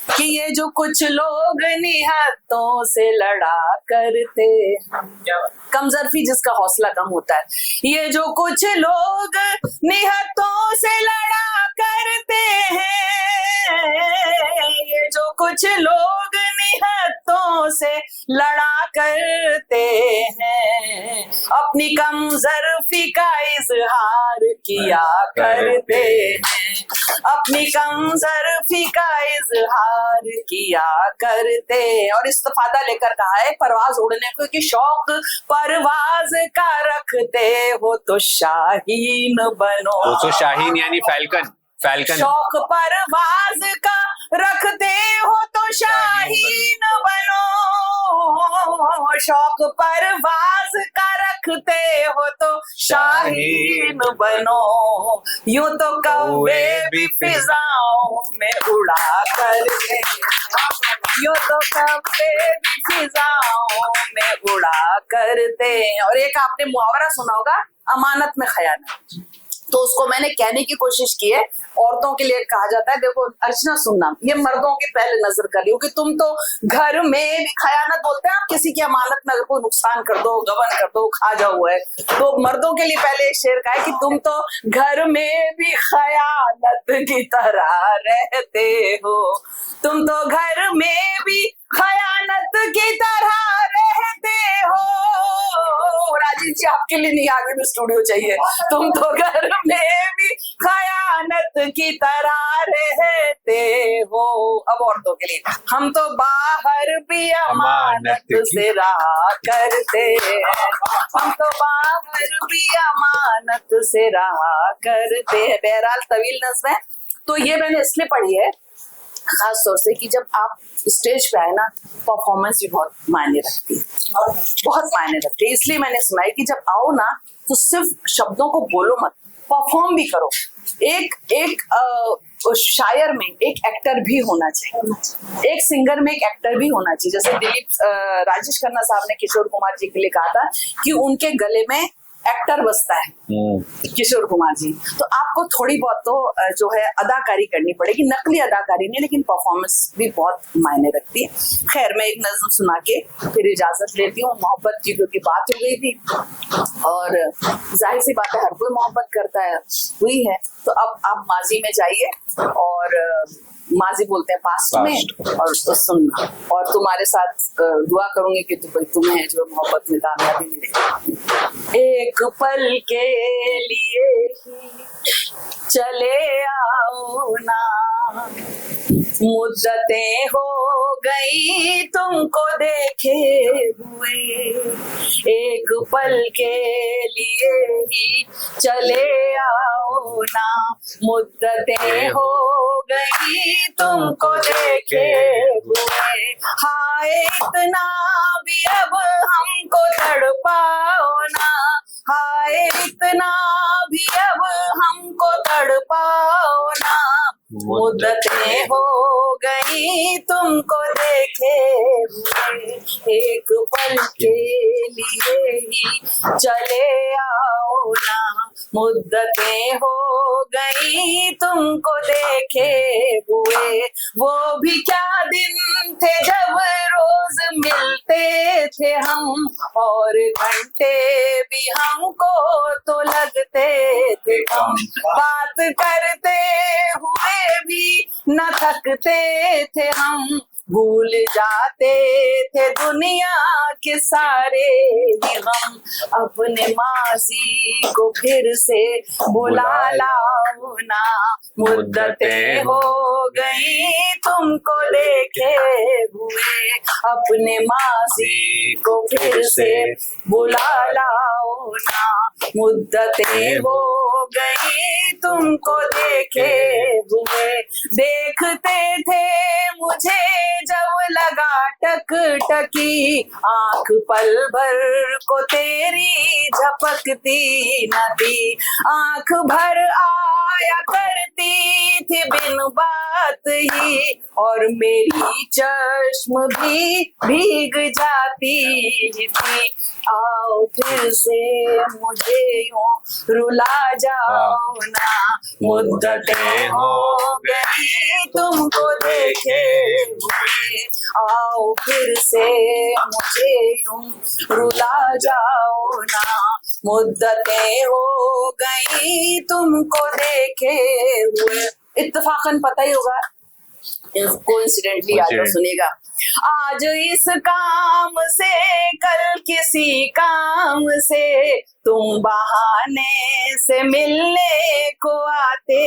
कि ये जो कुछ लोग निहत्तों से लड़ा करते, कमजोरी जिसका हौसला कम होता है, ये जो कुछ लोग निहत्तों से लड़ा करते हैं, ये जो कुछ लोग निहत्तों से लड़ा करते हैं, अपनी कमजोरी का इजहार किया करते हैं, अपनी कमजोरी का इजहार किया करते। और इस्तिफादा लेकर कहा है परवाज उड़ने को कि शौक परवाज का रखते हो तो शाहीन बनो। तो शाहीन यानी फैल्कन, शौक परवाज का रखते हो तो शाहीन बनो, शौक परवाज का रखते हो तो शाहीन बनो। यूं तो कौवे भी फिजाओं में उड़ा करते, यूं तो कौवे भी फिजाओं में उड़ा करते। और एक आपने मुहावरा सुना होगा, अमानत में खयानत। तो उसको मैंने कहने की कोशिश की है। औरतों के लिए कहा जाता है, देखो अर्चना सुनना, ये मर्दों की पहले नजर कर रही हूँ कि तुम तो घर में भी खयानत बोलते हैं, आप किसी की अमानत में अगर कोई नुकसान कर दो, गबन कर दो, खा जाओ है, तो मर्दों के लिए पहले एक शेर का है कि तुम तो घर में भी खयानत की तरह रहते हो, तुम तो घर में भी खयानत की तरह रहते हो। राजीव जी आपके लिए नहीं, आगे भी स्टूडियो चाहिए। तुम तो घर में भी खयानत की तरह रहते हो। अब औरतों के लिए, हम तो बाहर भी अमानत से रहा करते हैं, हम तो बाहर भी अमानत से रहा करते हैं। बहरहाल तवील नज़्म है, तो ये मैंने इसलिए पढ़ी है खास तौर से कि जब आप स्टेज पे आए ना, परफॉर्मेंस भी बहुत मायने रखती है, बहुत मायने रखती है। इसलिए मैंने सुना है कि जब आओ ना तो सिर्फ शब्दों को बोलो मत, परफॉर्म भी करो। एक शायर में एक एक्टर भी होना चाहिए, एक सिंगर में एक एक्टर भी होना चाहिए। जैसे दिलीप राजेश खन्ना साहब ने किशोर कुमार जी के लिए कहा था कि उनके गले में एक्टर बसता है, किशोर कुमार जी। तो आपको थोड़ी बहुत तो जो है अदाकारी करनी पड़ेगी, नकली अदाकारी नहीं, लेकिन परफॉर्मेंस भी बहुत मायने रखती है। खैर, मैं एक नज़्म सुना के फिर इजाजत लेती हूँ। मोहब्बत की क्योंकि बात हो गई थी और जाहिर सी बात है हर कोई मोहब्बत करता है, हुई है। तो अब आप माजी में जाइए और माजी बोलते हैं पास्ट में, और तो सुनना, और तुम्हारे साथ दुआ करूंगी कि तुम्हें जो मोहब्बत में कामयाबी मिले। एक पल के लिए ही चले आओ ना, मुद्दतें हो गई तुमको देखे हुए, एक पल के लिए ही चले आओ ना, मुद्दतें हो गई तुमको देखे हुए। हाय इतना भी अब हमको तड़पाओ ना, हाय इतना भी अब हमको तड़पाओ ना, मुद्दतें हो गई तुमको देखे हुए, एक पल के लिए ही चले आओ ना, मुद्दतें हो गई तुमको देखे हुए। वो भी क्या दिन थे जब रोज मिलते थे हम, और घंटे भी हमको तो लगते थे कम, बात करते हुए भी न थकते थे हम, भूल जाते थे दुनिया के सारे ही गम, अपने माजी को फिर से बुला लाओ ना, मुद्दतें हो गई तुमको देखे हुए, अपने माजी को फिर से बुला लाओ ना, मुद्दतें हो गई तुमको देखे हुए। देखते थे मुझे जब लगा टक टकी, आंख पल भर को तेरी झपकती न थी, आंख भर आया करती थी बिन बात ही, और मेरी चश्म भी भीग जाती थी। आओ फिर से मुझे यूं रुला जाओ ना, मुद्दतें हो गई तुमको देखे हुए, आओ फिर से मुझे यूं रुला जाओ ना, मुद्दतें हो गई तुमको देखे हुए। इत्तफाकन पता ही होगा, कोइंसिडेंटली आज सुनेगा, आज इस काम से कल किसी काम से तुम बहाने से मिलने को आते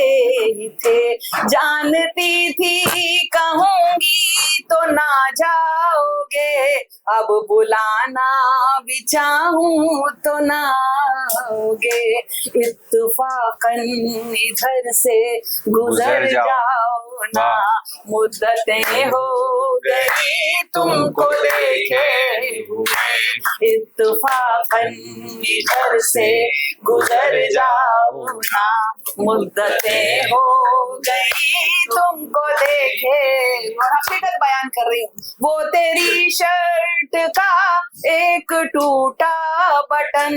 ही थे, जानती थी कहूंगी तो ना जाओगे, अब बुलाना भी चाहूं तो ना आओगे, इत्तफाकन इधर से गुजर जाओ ना, मुद्दतें हो गई तुमको देखे हुए, इत्तफाकन इधर से गुजर जाओ ना, मुद्दतें हो गई तुमको देखे। और हकीकत बयान कर रही हूँ, वो तेरी शर्ट का एक टूटा बटन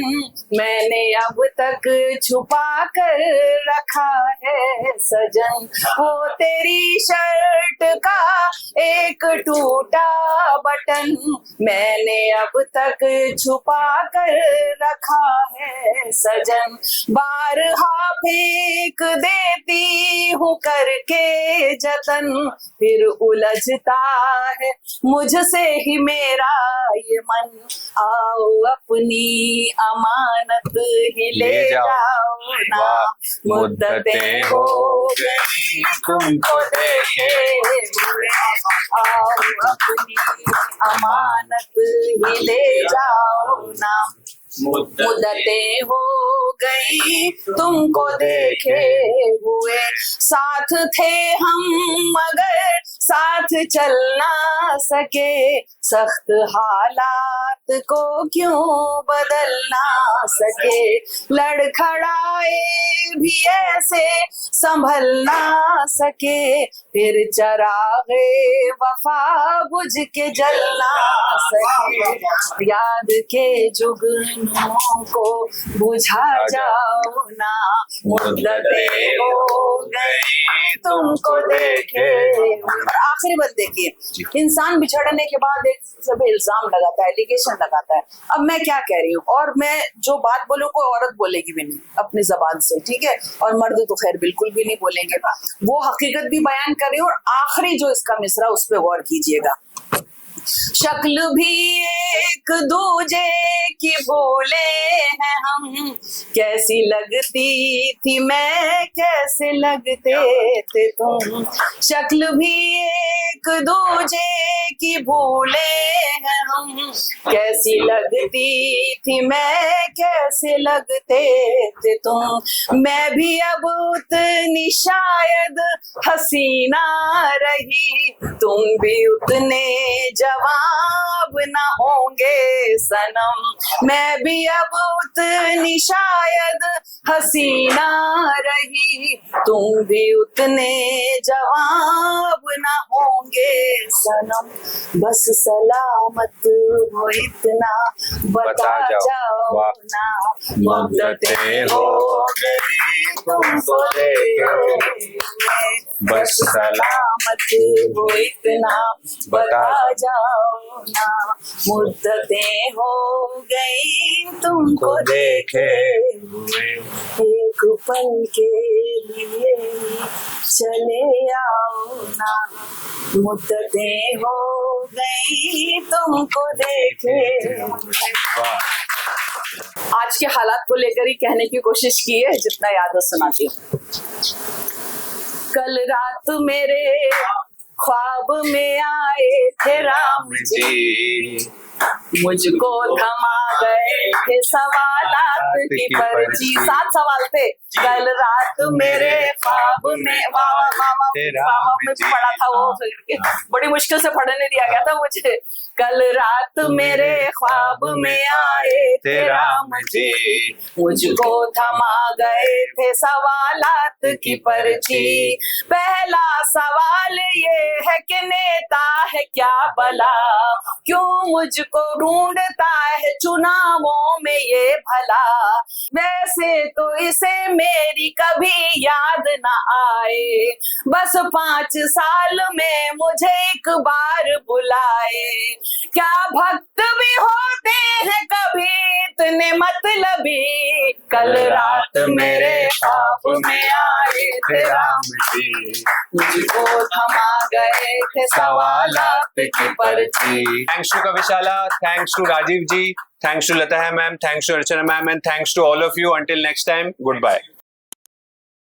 मैंने अब तक छुपा कर रखा है सजन। वो तेरी शर्ट का एक टूटा बटन मैंने अब तक छुपा कर रखा है सजन। बारहा फेंक देती हूँ करके जतन, फिर उलझता है मुझसे ही मेरा ये मन। आओ अपनी अमानत ही ले जाओ ना, मुद्दतें हो गई तुमको देखे हुए। आओ अपनी अमानत ही ले जाओ ना, मुद्दतें हो गई तुमको देखे हुए। साथ थे हम मगर साथ चल ना सके, सख्त हालात को क्यों बदल ना सके। लड़खड़ाए भी ऐसे संभल ना सके, फिर चरागे वफा बुझ के जल ना सके। याद के जुगनों को बुझा जाओ ना, मुद्दतें हो गई तुमको देखे। आखिरी बात देखिए, इंसान बिछड़ने के बाद एक सब इल्जाम लगाता है, एलिगेशन लगाता है। अब मैं क्या कह रही हूँ, और मैं जो बात बोलूँ कोई औरत बोलेगी भी नहीं अपनी जबान से, ठीक है, और मर्द तो खैर बिल्कुल भी नहीं बोलेंगे। वो हकीकत भी बयान कर रही हूँ। और आखिरी जो इसका मिसरा उस पर गौर कीजिएगा। शक्ल भी एक दूजे की भूले हैं हम, कैसी लगती थी मैं कैसे लगते थे तुम। शक्ल भी एक दूजे की भूले हैं हम, कैसी लगती थी मैं कैसे लगते थे तुम। मैं भी अब उतनी शायद हसीना रही, तुम भी उतने जवाब न होंगे सनम। मैं भी अब उतनी शायद हसीना रही, तुम भी उतने जवाब न होंगे सनम। बस सलामत हो इतना बता जाओ ना, मुद्दतें हो गई तुमको देखे। बस सलामत हो इतना बता जाओ ना, मुद्दतें हो गई तुमको देखे हुए। एक पल के लिए चले आओ ना, मुद्दतें हो गई तुमको देखे हुए। आज के हालात को लेकर ही कहने की कोशिश की है, जितना याद हो सुनाती हूँ। कल रात मेरे ख्वाब में आए थे राम जी, मुझको थमा गए थे सवालात की पर्ची। 7 सवाल थे। कल रात मेरे ख्वाब में पढ़ा था, वो बड़ी मुश्किल से पढ़ने दिया गया था मुझे। कल रात मेरे ख्वाब में आए थे राम जी, मुझको थमा गए थे सवालात की पर्ची। पहला सवाल ये है कि नेता है क्या भला, क्यों मुझको ढूंढता है चुनावों में ये भला। वैसे तो इसे मेरी कभी याद न आए, बस 5 साल में मुझे एक बार बुलाए। क्या भक्त भी होते हैं कभी इतने मतलबी, कल रात मेरे ख्वाब में आए थे राम जी, मुझको थमा गए थे सवालात की पर्ची। Thanks to Kavishala, thanks to Rajiv ji, thanks to Lata ma'am, thanks to Archana ma'am, and thanks to all of you. Until next time, goodbye.